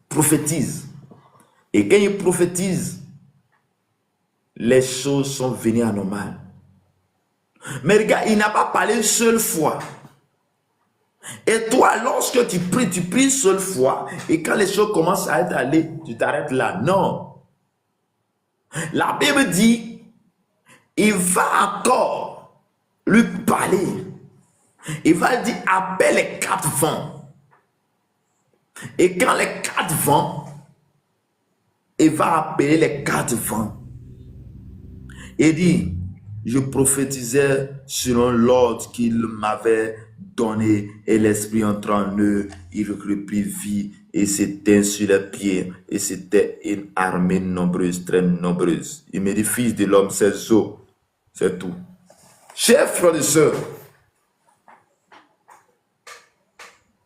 prophétise. Et quand il prophétise, les choses sont venues à normal. Mais regarde, il n'a pas parlé une seule fois. Et toi, lorsque tu pries une seule fois, et quand les choses commencent à être allées, tu t'arrêtes là. Non. La Bible dit, il va encore lui parler. Il va dire, appelle les quatre vents. Et quand les quatre vents, il va appeler les quatre vents. Il dit, je prophétisais selon l'ordre qu'il m'avait donné, et l'esprit entrant en eux, il reprit vie et s'éteint sur les pieds, et c'était une armée nombreuse, très nombreuse. Il me dit, fils de l'homme, c'est eaux, c'est tout. Chers frères et sœurs,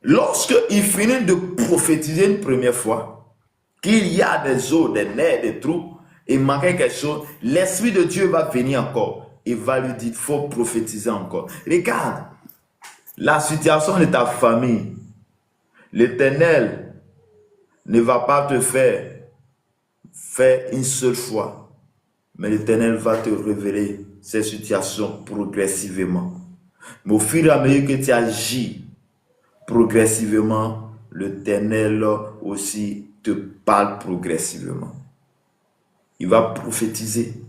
lorsque il finit de prophétiser une première fois, qu'il y a des eaux, des nerfs, des trous, il manquait quelque chose, l'Esprit de Dieu va venir encore. Il va lui dire, il faut prophétiser encore. Regarde, la situation de ta famille, l'Éternel ne va pas te faire une seule fois, mais l'Éternel va te révéler ces situations progressivement. Mais au fur et à mesure que tu agis progressivement, l'Éternel aussi te parle progressivement. Il va prophétiser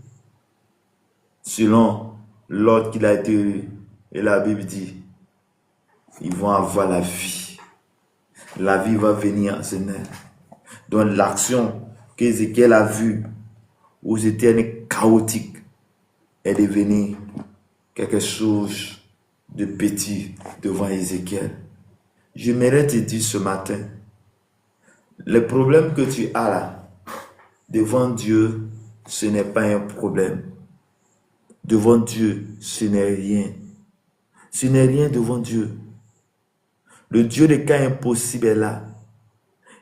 selon l'ordre qu'il a été eu. Et la Bible dit, ils vont avoir la vie. La vie va venir à ce nerf. Donc l'action qu'Ézéchiel a vue, où c'était chaotique, est devenue quelque chose de petit devant Ézéchiel. J'aimerais te dire ce matin, les problèmes que tu as là, devant Dieu, ce n'est pas un problème. Devant Dieu, ce n'est rien. Ce n'est rien devant Dieu. Le Dieu des cas impossibles est là.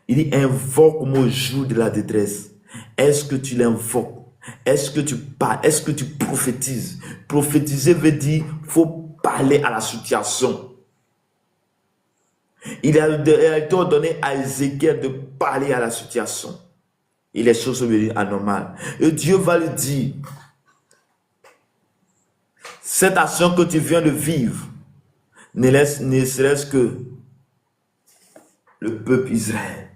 Il dit, invoque-moi au jour de la détresse. Est-ce que tu l'invoques? Est-ce que tu parles? Est-ce que tu prophétises? Prophétiser veut dire, faut parler à la situation. Il a été ordonné à Ézéchiel de parler à la situation. Et les choses sont devenues anormales. Et Dieu va lui dire, cette action que tu viens de vivre, ne serait-ce que le peuple Israël.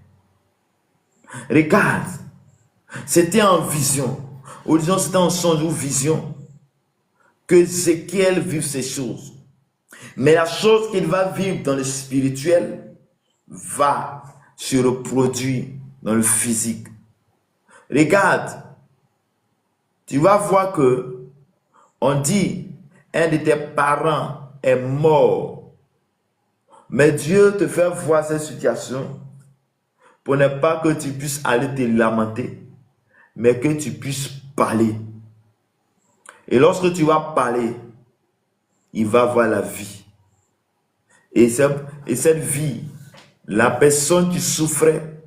Regarde, c'était en vision. Ou disons, c'était en songe ou vision que Ézéchiel vive ces choses. Mais la chose qu'il va vivre dans le spirituel va se reproduire dans le physique. Regarde, tu vas voir que on dit un de tes parents est mort. Mais Dieu te fait voir cette situation pour ne pas que tu puisses aller te lamenter, mais que tu puisses parler. Et lorsque tu vas parler, il va voir la vie. Et cette vie, la personne qui souffrait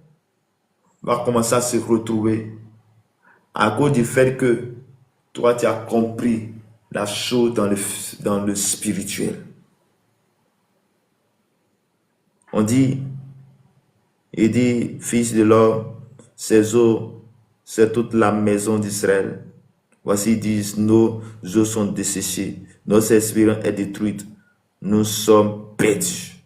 va commencer à se retrouver à cause du fait que toi, tu as compris la chose dans le spirituel. On dit, il dit, fils de l'homme, ces eaux, c'est toute la maison d'Israël. Voici, ils disent, nos eaux sont desséchées, notre espérance est détruite, nous sommes perdus.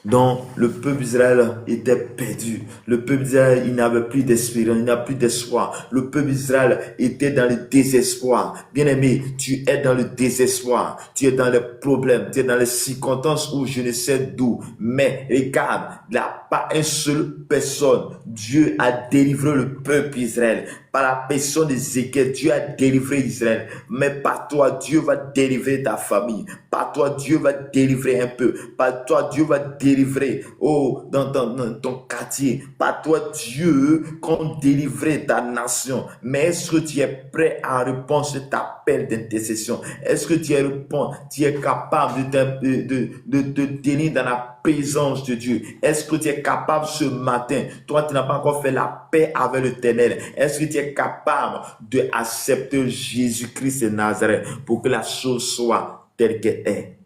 Donc, le peuple d'Israël était perdu. Le peuple d'Israël, il n'avait plus d'espérance, il n'a plus d'espoir. Le peuple d'Israël était dans le désespoir. Bien-aimé, tu es dans le désespoir. Tu es dans les problèmes, tu es dans les circonstances où je ne sais d'où. Mais regarde, il n'y a pas une seule personne. Dieu a délivré le peuple d'Israël. Par la personne d'Ézéchiel, Dieu a délivré Israël. Mais par toi, Dieu va délivrer ta famille. Par toi, Dieu va délivrer un peu. Par toi, Dieu va délivrer dans ton quartier. Par toi, Dieu compte délivrer ta nation. Mais est-ce que tu es prêt à répondre cet appel d'intercession? Est-ce que tu es capable de te tenir dans la présence de Dieu? Est-ce que tu es capable ce matin? Toi, tu n'as pas encore fait la paix avec l'Éternel. Est-ce que tu es capable d'accepter Jésus-Christ de Nazareth pour que la chose soit telle qu'elle est?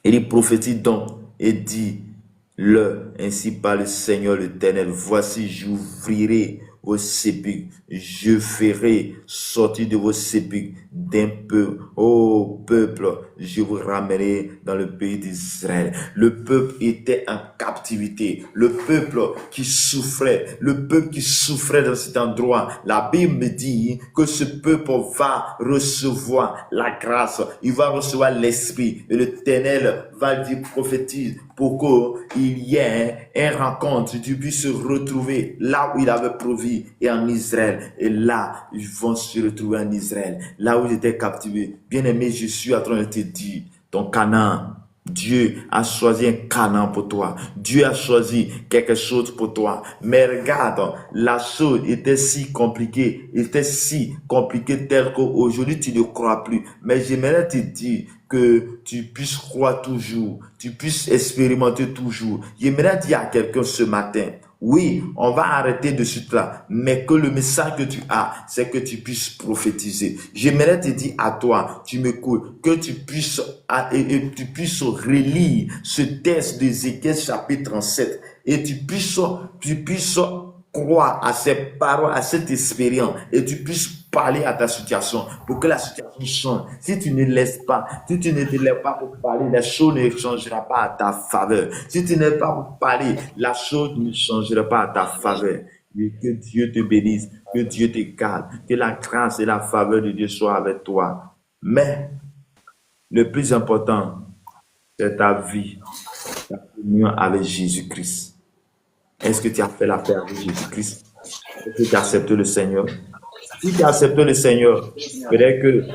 Il prophétise donc et dit-le ainsi par le Seigneur l'Éternel, voici j'ouvrirai vos sépulcres, je ferai sortir de vos sépulcres d'un peu, ô peuple, je vous ramènerai dans le pays d'Israël. Le peuple était en captivité, le peuple qui souffrait dans cet endroit. La Bible me dit que ce peuple va recevoir la grâce, il va recevoir l'Esprit, et l'Éternel va dire prophétise pour qu'il y ait une rencontre, tu puisses se retrouver là où il avait promis et en Israël. Et là, ils vont se retrouver en Israël, là où ils étaient captivés. Bien-aimé, je suis en train de te dire, ton Canaan, Dieu a choisi un Canaan pour toi. Dieu a choisi quelque chose pour toi. Mais regarde, la chose était si compliquée, telle qu'aujourd'hui tu ne crois plus. Mais j'aimerais te dire que tu puisses croire toujours, tu puisses expérimenter toujours. J'aimerais dire à quelqu'un ce matin, oui, on va arrêter de suite là, mais que le message que tu as, c'est que tu puisses prophétiser. J'aimerais te dire à toi, tu m'écoutes, que tu puisses relire ce texte d'Ézéchiel chapitre 37 et tu puisses croire à ces paroles, à cette expérience et tu puisses parler à ta situation pour que la situation change. Si tu ne laisses pas, si tu ne te lèves pas pour parler, la chose ne changera pas à ta faveur. Si tu n'es pas pour parler, la chose ne changera pas à ta faveur. Et que Dieu te bénisse, que Dieu te garde, que la grâce et la faveur de Dieu soient avec toi. Mais le plus important, c'est ta vie, ta communion avec Jésus-Christ. Est-ce que tu as fait la paix avec Jésus-Christ? Est-ce que tu as accepté le Seigneur? Si tu as accepté le Seigneur, peut-être que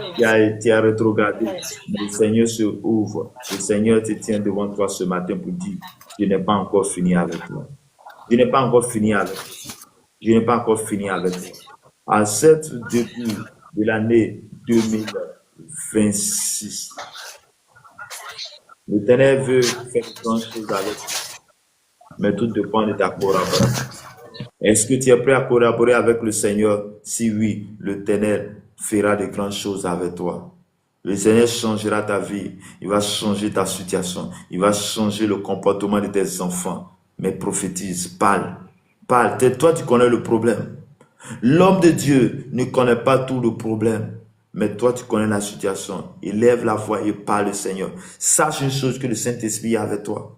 tu as rétrogradé. Le Seigneur se ouvre. Le Seigneur te tient devant toi ce matin pour dire, je n'ai pas encore fini avec toi. Je n'ai pas encore fini avec toi. Je n'ai pas encore fini avec toi. En cette début de l'année 2026, l'Éternel veut faire de grandes choses avec toi. Mais tout dépend de ta collaboration. Est-ce que tu es prêt à collaborer avec le Seigneur? Si oui, l'Éternel fera de grandes choses avec toi. Le Seigneur changera ta vie. Il va changer ta situation. Il va changer le comportement de tes enfants. Mais prophétise, parle. Parle. Toi, tu connais le problème. L'homme de Dieu ne connaît pas tout le problème. Mais toi, tu connais la situation. Élève la voix et parle, Seigneur. Sache une chose, que le Saint-Esprit est avec toi.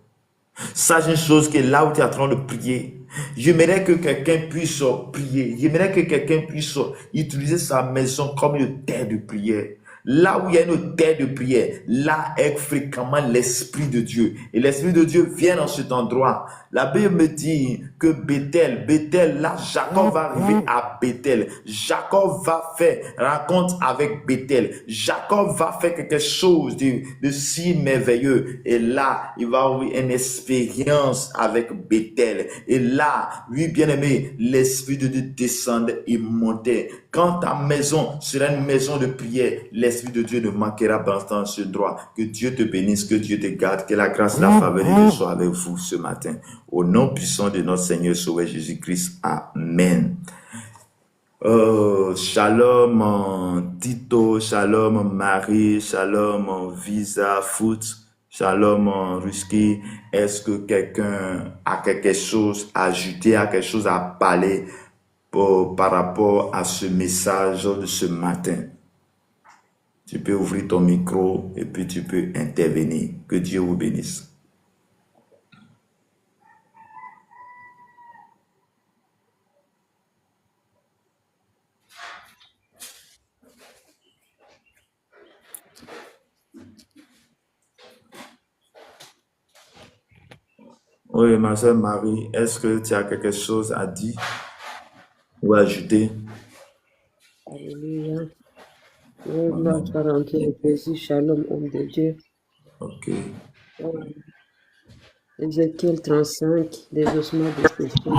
Sache une chose, que là où tu es en train de prier, j'aimerais que quelqu'un puisse prier. J'aimerais que quelqu'un puisse utiliser sa maison comme une terre de prière. Là où il y a une terre de prière, là est fréquemment l'Esprit de Dieu. Et l'Esprit de Dieu vient dans cet endroit. La Bible me dit que Bethel, là, Jacob va arriver à Bethel. Jacob va faire rencontre avec Bethel. Jacob va faire quelque chose de si merveilleux. Et là, il va avoir une expérience avec Bethel. Et là, oui, bien-aimé, l'Esprit de Dieu descendait et montait. Quand ta maison sera une maison de prière, l'Esprit de Dieu ne manquera pas dans ce droit. Que Dieu te bénisse, que Dieu te garde, que la grâce, la faveur de Dieu soit avec vous ce matin. Au nom puissant de notre Seigneur Sauveur Jésus-Christ. Amen. Shalom Tito, shalom Marie, shalom Visa Foot, shalom Ruski. Est-ce que quelqu'un a quelque chose à ajouter, a quelque chose à parler par rapport à ce message de ce matin? Tu peux ouvrir ton micro et puis tu peux intervenir. Que Dieu vous bénisse. Oui, ma soeur Marie, est-ce que tu as quelque chose à dire ou à ajouter? Alléluia. Oh, gloire soit rendue au Jésus. Shalom, homme de Dieu. Ok. Ézéchiel 35, des ossements desséchés.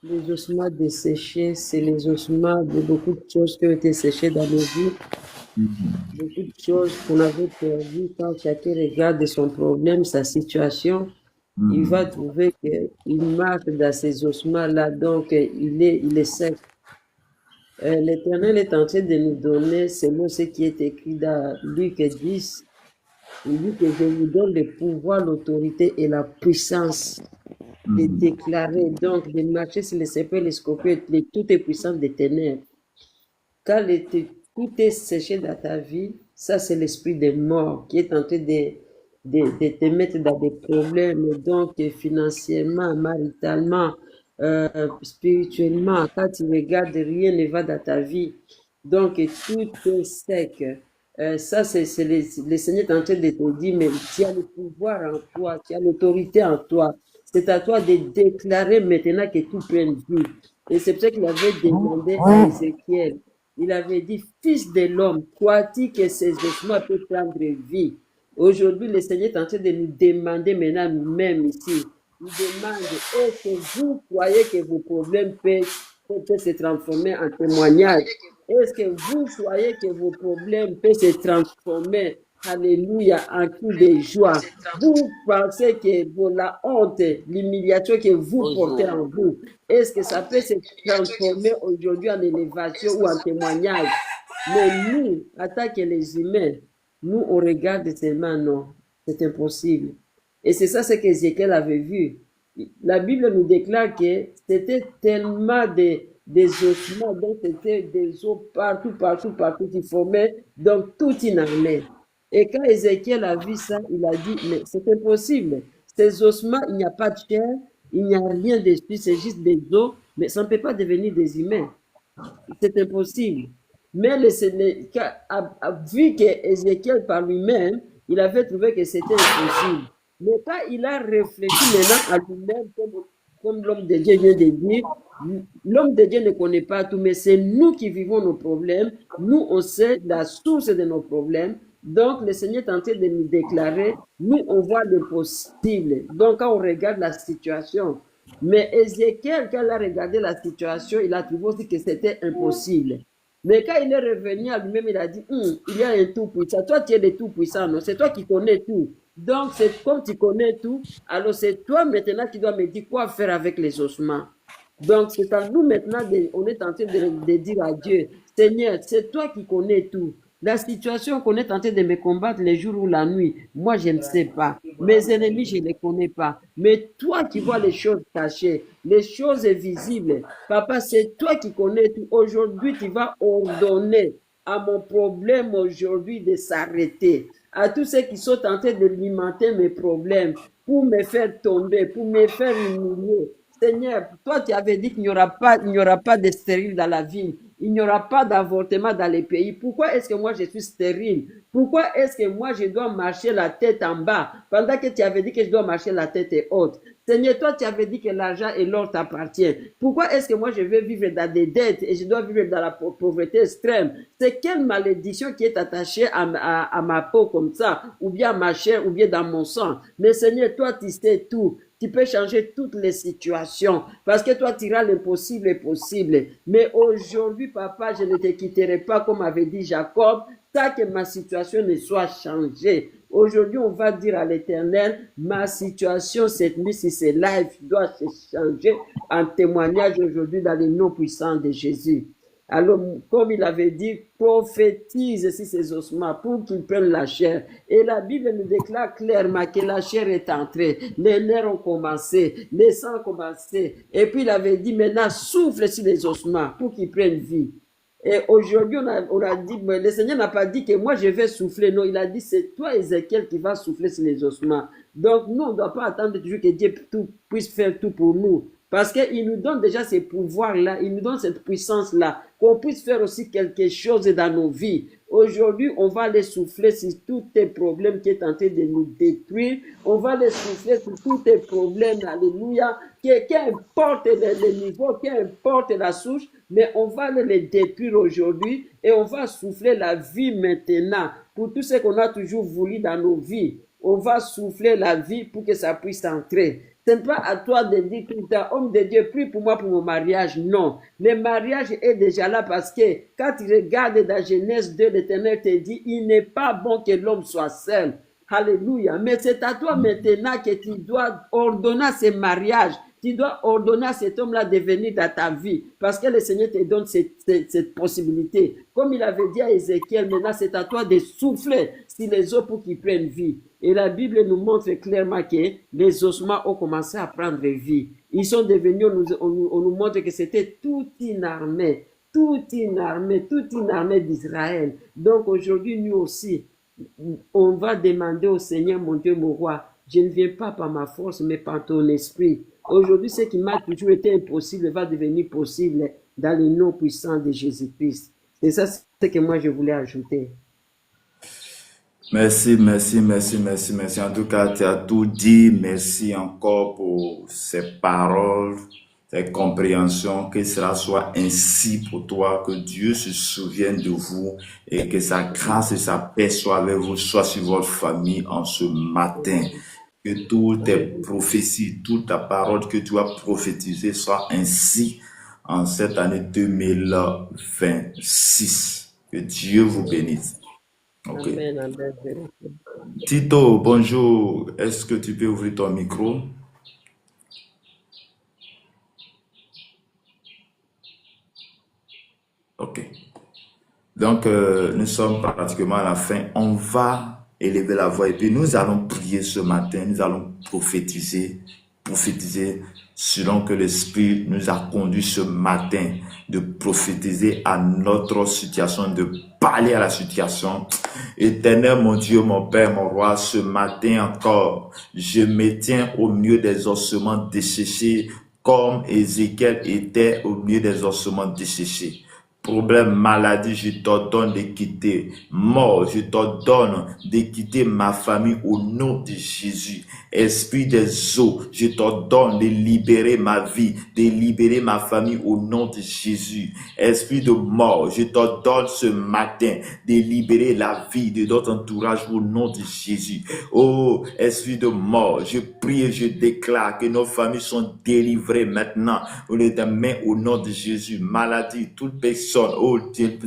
Les ossements desséchés, c'est les ossements de beaucoup de choses qui ont été séchées dans nos vies. Beaucoup de choses qu'on avait perdues. Quand chacun regarde son problème, sa situation, il va trouver qu'il marche dans ces ossements-là. Donc, il est sec. L'Éternel est en train de nous donner selon ce qui est écrit dans Luc 10. Il dit que je vous donne le pouvoir, l'autorité et la puissance de déclarer, donc de marcher sur les serpents, les scorpions, toutes les puissances des ténèbres. Quand tout est séché dans ta vie, ça c'est l'esprit de mort qui est en train de te mettre dans des problèmes, donc financièrement, maritalement, spirituellement. Quand tu regardes, rien ne va dans ta vie. Donc tout est sec. Ça, c'est le Seigneur est en train de te dire, mais tu as le pouvoir en toi, tu as l'autorité en toi. C'est à toi de déclarer maintenant que tout prenne vie. Et c'est pour ça qu'il avait demandé à Ézéchiel, il avait dit, fils de l'homme, crois-tu que ces ossements peuvent prendre vie? Aujourd'hui, le Seigneur est en train de nous demander maintenant, même ici, il demande, est-ce que vous croyez que vos problèmes peuvent se transformer en témoignage? Est-ce que vous croyez que vos problèmes peuvent se transformer, alléluia, en cris de joie? Vous pensez que la honte, l'humiliation que vous portez en vous, est-ce que ça peut se transformer aujourd'hui en élévation ou en témoignage? Mais nous, en tant que les humains, nous, on regarde seulement, non, c'est impossible. Et c'est ça ce qu'Ézéchiel avait vu. La Bible nous déclare que c'était tellement des ossements, donc c'était des os partout, partout, partout qui formaient, donc toute une armée. Et quand Ézéchiel a vu ça, il a dit, mais c'est impossible. Ces ossements, il n'y a pas de chair, il n'y a rien dessus, c'est juste des os, mais ça ne peut pas devenir des humains. C'est impossible. Mais le Seigneur a vu qu'Ézéchiel par lui-même, il avait trouvé que c'était impossible. Mais quand il a réfléchi maintenant à lui-même, comme l'homme de Dieu vient de dire, l'homme de Dieu ne connaît pas tout, mais c'est nous qui vivons nos problèmes. Nous, on sait la source de nos problèmes. Donc, le Seigneur est en train de nous déclarer, nous, on voit le possible. Donc, quand on regarde la situation, mais Ézéchiel, quand il a regardé la situation, il a trouvé aussi que c'était impossible. Mais quand il est revenu à lui-même, il a dit, il y a un tout-puissant. Toi, tu es le tout-puissant, non? C'est toi qui connais tout. Donc, c'est comme tu connais tout, alors c'est toi maintenant qui dois me dire quoi faire avec les ossements. Donc, c'est à nous maintenant, on est en train de dire à Dieu, Seigneur, c'est toi qui connais tout. La situation qu'on est en train de me combattre les jours ou la nuit, moi je ne sais pas. Mes ennemis, je ne les connais pas. Mais toi qui vois les choses cachées, les choses visibles, papa, c'est toi qui connais tout. Aujourd'hui, tu vas ordonner à mon problème aujourd'hui de s'arrêter. À tous ceux qui sont en train de limiter mes problèmes pour me faire tomber, pour me faire humilier. Seigneur, toi tu avais dit qu'il n'y aura pas de stérile dans la ville. Il n'y aura pas d'avortement dans les pays. Pourquoi est-ce que moi je suis stérile? Pourquoi est-ce que moi je dois marcher la tête en bas pendant que tu avais dit que je dois marcher la tête haute? Seigneur, toi tu avais dit que l'argent et l'or t'appartiennent. Pourquoi est-ce que moi je vais vivre dans des dettes et je dois vivre dans la pauvreté extrême? C'est quelle malédiction qui est attachée à ma peau comme ça, ou bien à ma chair, ou bien dans mon sang? Mais Seigneur, toi tu sais tout. Tu peux changer toutes les situations parce que toi, tu rends l'impossible possible. Mais aujourd'hui, papa, je ne te quitterai pas comme avait dit Jacob, tant que ma situation ne soit changée. Aujourd'hui, on va dire à l'Éternel, ma situation cette nuit, si c'est live, doit se changer en témoignage aujourd'hui dans le nom puissant de Jésus. Alors, comme il avait dit, prophétise sur ces ossements pour qu'ils prennent la chair. Et la Bible nous déclare clairement que la chair est entrée, les nerfs ont commencé, les sangs ont commencé. Et puis il avait dit, maintenant souffle sur les ossements pour qu'ils prennent vie. Et aujourd'hui, on a dit, mais le Seigneur n'a pas dit que moi je vais souffler. Non, il a dit, c'est toi, Ézéchiel, qui va souffler sur les ossements. Donc, nous, on ne doit pas attendre toujours que Dieu puisse faire tout pour nous. Parce qu'il nous donne déjà ces pouvoirs-là, il nous donne cette puissance-là, qu'on puisse faire aussi quelque chose dans nos vies. Aujourd'hui, on va les souffler sur tous tes problèmes qui est en train de nous détruire. On va les souffler sur tous tes problèmes, alléluia. Qu'importe le niveau, qu'importe la souche, mais on va les détruire aujourd'hui et on va souffler la vie maintenant pour tout ce qu'on a toujours voulu dans nos vies. On va souffler la vie pour que ça puisse entrer. Ce n'est pas à toi de dire tout le temps, homme de Dieu, prie pour moi pour mon mariage. Non, le mariage est déjà là parce que quand tu regardes dans Genèse 2, l'Éternel te dit, il n'est pas bon que l'homme soit seul. Alléluia. Mais c'est à toi maintenant que tu dois ordonner ce mariage. Tu dois ordonner à cet homme-là de venir dans ta vie parce que le Seigneur te donne cette possibilité. Comme il avait dit à Ézéchiel, maintenant c'est à toi de souffler sur les eaux pour qu'ils prennent vie. Et la Bible nous montre clairement que les ossements ont commencé à prendre vie. Ils sont devenus, on nous montre que c'était toute une armée d'Israël. Donc aujourd'hui, nous aussi, on va demander au Seigneur, mon Dieu, mon roi, je ne viens pas par ma force, mais par ton esprit. Aujourd'hui, ce qui m'a toujours été impossible va devenir possible dans le nom puissant de Jésus-Christ. C'est ça ce que moi je voulais ajouter. Merci, merci, merci, merci, merci. En tout cas, tu as tout dit. Merci encore pour ces paroles, ces compréhensions. Que cela soit ainsi pour toi, que Dieu se souvienne de vous et que sa grâce et sa paix soient avec vous, soit sur votre famille en ce matin. Que toutes tes prophéties, toute ta parole que tu as prophétisée soit ainsi en cette année 2026. Que Dieu vous bénisse. Ok. Amen, amen. Tito, bonjour. Est-ce que tu peux ouvrir ton micro? Ok. Donc, nous sommes pratiquement à la fin. On va élever la voix et puis nous allons prier ce matin. Nous allons prophétiser selon que l'Esprit nous a conduit ce matin de prophétiser à notre situation, de parler à la situation. Éternel, mon Dieu, mon Père, mon Roi, ce matin encore, je me tiens au milieu des ossements desséchés comme Ézéchiel était au milieu des ossements desséchés. Problème, maladie, je t'ordonne de quitter. Mort, je t'ordonne de quitter ma famille au nom de Jésus. Esprit des eaux, je t'ordonne de libérer ma vie, de libérer ma famille au nom de Jésus. Esprit de mort, je t'ordonne ce matin de libérer la vie de notre entourage au nom de Jésus. Oh, esprit de mort, je prie et je déclare que nos familles sont délivrées maintenant. Au nom de Jésus, maladie, toute personne personnes, oh Dieu,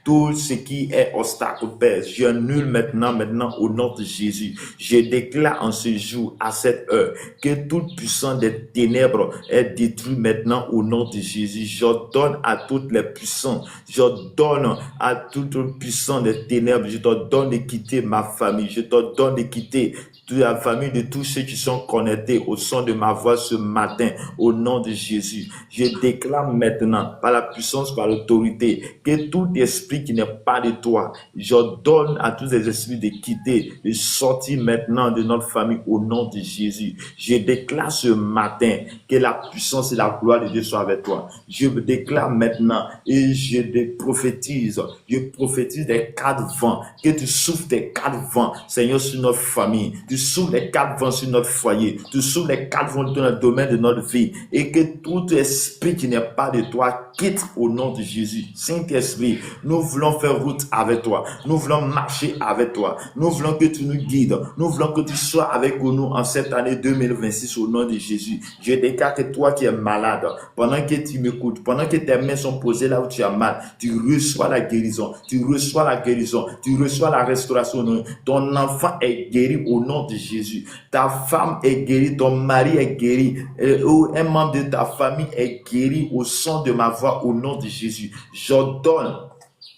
tout ce qui est obstacle, Père, j'annule maintenant au nom de Jésus. Je déclare en ce jour, à cette heure, que toute puissance des ténèbres est détruite maintenant au nom de Jésus. J'ordonne à toutes les puissances, j'ordonne à toute puissance des ténèbres, je t'ordonne de quitter ma famille, je t'ordonne de quitter toute la famille de tous ceux qui sont connectés au son de ma voix ce matin, au nom de Jésus. Je déclare maintenant, par la puissance, par l'autorité, que tout esprit qui n'est pas de toi, j'ordonne à tous les esprits de quitter, de sortir maintenant de notre famille au nom de Jésus. Je déclare ce matin que la puissance et la gloire de Dieu soient avec toi. Je me déclare maintenant et je prophétise des quatre vents, que tu souffles des quatre vents, Seigneur, sur notre famille. Tu souffles les quatre vents sur notre foyer. Tu souffles les quatre vents dans le domaine de notre vie. Et que tout esprit qui n'est pas de toi quitte au nom de Jésus. Saint-Esprit, nous voulons faire route avec toi. Nous voulons marcher avec toi. Nous voulons que tu nous guides. Nous voulons que tu sois avec nous en cette année 2026 au nom de Jésus. Je déclare que toi qui es malade, pendant que tu m'écoutes, pendant que tes mains sont posées là où tu as mal, tu reçois la guérison. Tu reçois la guérison. Tu reçois la restauration. Ton enfant est guéri au nom de Jésus. Ta femme est guérie. Ton mari est guéri. Un membre de ta famille est guéri au son de ma voix au nom de Jésus. J'ordonne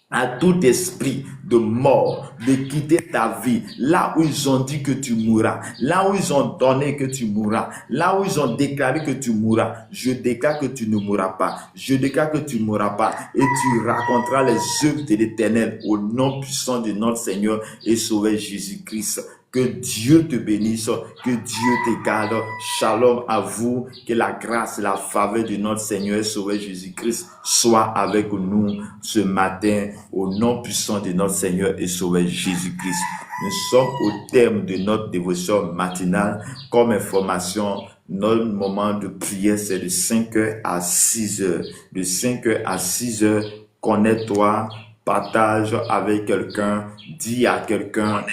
à tout esprit de mort de quitter ta vie, là où ils ont dit que tu mourras, là où ils ont donné que tu mourras, là où ils ont déclaré que tu mourras. Je déclare que tu ne mourras pas. Je déclare que tu ne mourras pas et tu raconteras les œuvres de l'Éternel au nom puissant de notre Seigneur et Sauveur Jésus-Christ. Que Dieu te bénisse, que Dieu te garde. Shalom à vous, que la grâce et la faveur de notre Seigneur et Sauveur Jésus-Christ soit avec nous ce matin au nom puissant de notre Seigneur et Sauveur Jésus-Christ. Nous sommes au terme de notre dévotion matinale. Comme information, notre moment de prière, c'est de 5h à 6h. De 5h à 6h, connais-toi, partage avec quelqu'un, dis à quelqu'un.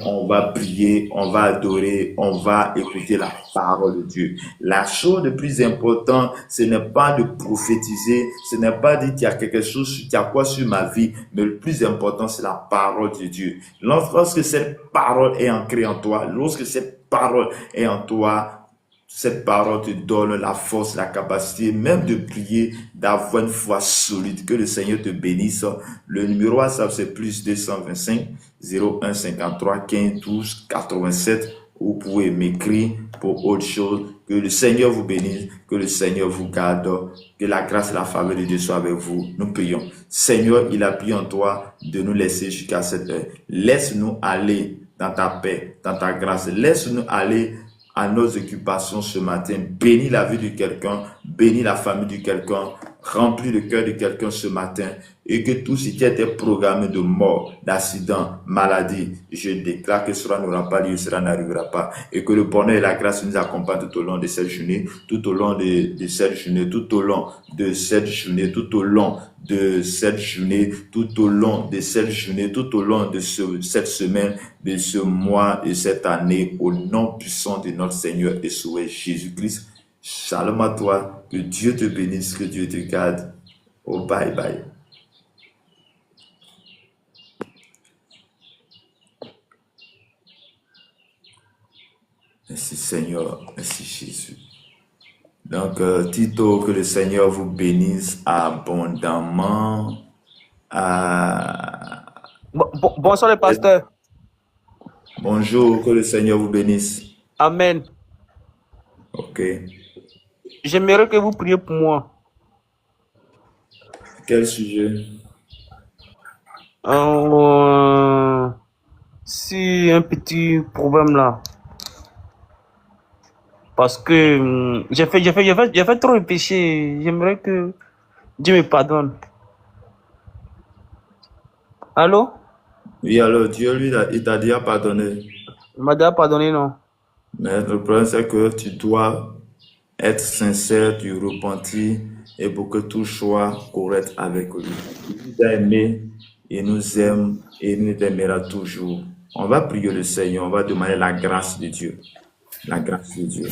On va prier, on va adorer, on va écouter la parole de Dieu. La chose le plus importante, ce n'est pas de prophétiser, ce n'est pas de dire qu'il y a quelque chose, qu'il y a quoi sur ma vie, mais le plus important, c'est la parole de Dieu. Lorsque cette parole est ancrée en toi, lorsque cette parole est en toi, cette parole te donne la force, la capacité même de prier, d'avoir une foi solide. Que le Seigneur te bénisse. Le numéro WhatsApp, c'est plus 225 01 53 15 12 87. Vous pouvez m'écrire pour autre chose. Que le Seigneur vous bénisse, que le Seigneur vous garde, que la grâce et la faveur de Dieu soient avec vous. Nous prions. Seigneur, il a pris en toi de nous laisser jusqu'à cette heure. Laisse-nous aller dans ta paix, dans ta grâce. Laisse-nous aller à nos occupations ce matin. Bénis la vie de quelqu'un, bénis la famille de quelqu'un, remplis le cœur de quelqu'un ce matin et que tout ce qui était programmé de mort, d'accident, maladie, je déclare que cela n'aura pas lieu, cela n'arrivera pas et que le bonheur et la grâce nous accompagnent tout au long de cette journée, tout au long de cette journée, tout au long de cette journée, tout au long de cette journée, tout au long de cette journée, tout au long de cette semaine, de ce mois et cette année, au nom puissant de notre Seigneur et Sauveur Jésus-Christ. Shalom à toi, que Dieu te bénisse, que Dieu te garde. Oh, bye bye. Merci Seigneur, merci Jésus. Donc, Tito, que le Seigneur vous bénisse abondamment. Bonsoir le pasteur. Bonjour, que le Seigneur vous bénisse. Amen. Ok. J'aimerais que vous priez pour moi. Quel sujet? Si un petit problème là. Parce que j'ai fait trop de péchés. J'aimerais que Dieu me pardonne. Allô? Oui, alors Dieu, lui, il t'a déjà pardonné. Il m'a déjà pardonné, non? Mais le problème, c'est que tu dois être sincère, tu repentir et pour que tout soit correct avec lui. Il nous a aimé, il nous aime et il nous aimera toujours. On va prier le Seigneur, on va demander la grâce de Dieu. La grâce de Dieu.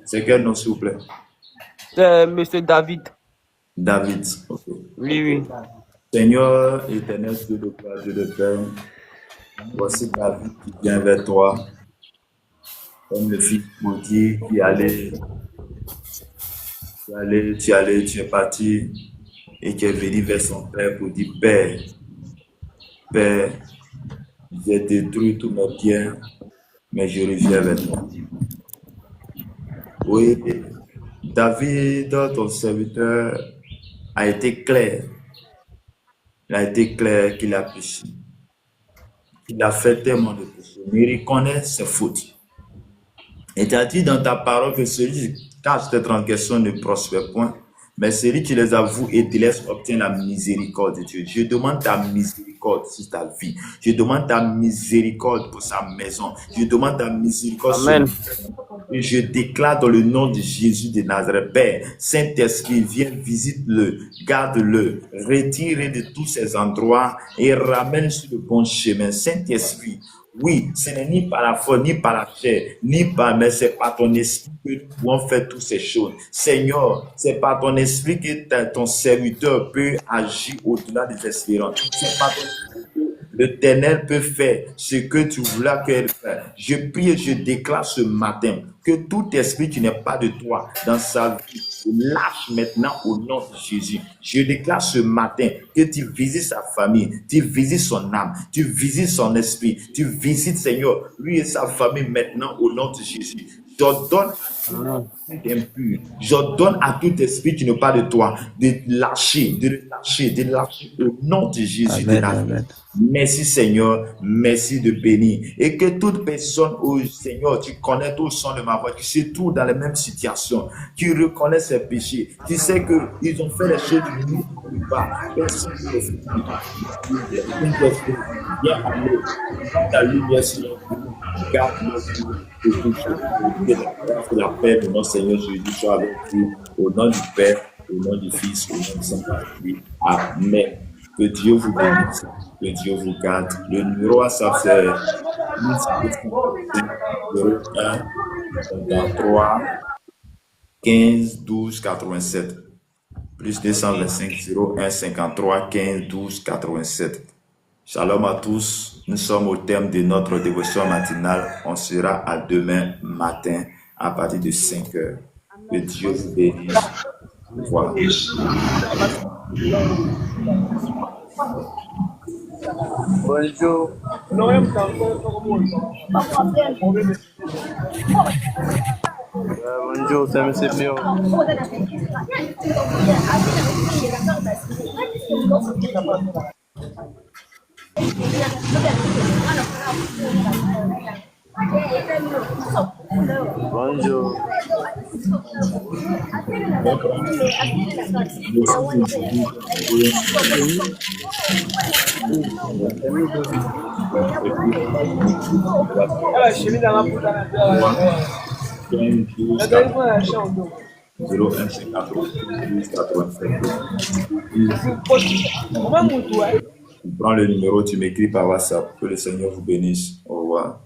C'est quel nom, s'il vous plaît? C'est Monsieur David. David. Ok. Oui, oui. Seigneur éternel, Dieu de gloire, Dieu de paix, voici David qui vient vers toi, comme le fils maudit tu es parti et qui est venu vers son père pour dire, Père, j'ai détruit tous mes biens, mais je reviens vers toi. Oui, David, ton serviteur, a été clair. Il a été clair qu'il a péché. Il a fait tellement de péché. Mais il reconnaît ses fautes. Et tu as dit dans ta parole que celui qui cache tes transgressions ne prospère point, mais celui qui les avoue et délaisse obtient la miséricorde de Dieu. Je demande ta miséricorde sur ta vie. Je demande ta miséricorde pour sa maison. Je demande ta miséricorde sur Amen. et je déclare dans le nom de Jésus de Nazareth, Père, Saint-Esprit, viens, visite-le, garde-le, retire de tous ces endroits et ramène sur le bon chemin. Saint-Esprit, oui, ce n'est ni par la foi, ni par la chair, mais c'est par ton esprit que nous pouvons faire toutes ces choses. Seigneur, c'est par ton esprit que ton serviteur peut agir au-delà des espérances. C'est par ton esprit que l'Éternel peut faire ce que tu voulais qu'elle fasse. Je prie et je déclare ce matin que tout esprit qui n'est pas de toi dans sa vie, lâche maintenant au nom de Jésus. Je déclare ce matin que tu visites sa famille, tu visites son âme, tu visites son esprit, tu visites, Seigneur, lui et sa famille maintenant au nom de Jésus. J'ordonne impur. J'ordonne à tout esprit qui n'est pas de toi de lâcher au nom de Jésus de Amen, Nazareth. amen. Merci Seigneur, merci de bénir. Et que toute personne, oh Seigneur, tu connais tout le son de ma voix, qui se trouve dans les mêmes situations, qui reconnaît ses péchés, qui sait qu'ils ont fait les choses du nous ne pas. Personne ne le fait. Viens à nous, ta lumière sur nous, garde nous, que la paix de notre Seigneur Jésus soit avec vous, au nom du Père, au nom du Fils, au nom du Saint-Esprit. Amen. Que Dieu vous bénisse, que Dieu vous garde. Le numéro à ça c'est 01 53 15 12 87. Plus 225 01 53 15 12 87. Shalom à tous. Nous sommes au terme de notre dévotion matinale. On sera à demain matin à partir de 5 heures. Que Dieu vous bénisse. Voilà. Bonjour. Bonjour, c'est M. Pio. Bonjour. Tu prends le numéro, tu m'écris par WhatsApp. Que le Seigneur vous bénisse. Au revoir.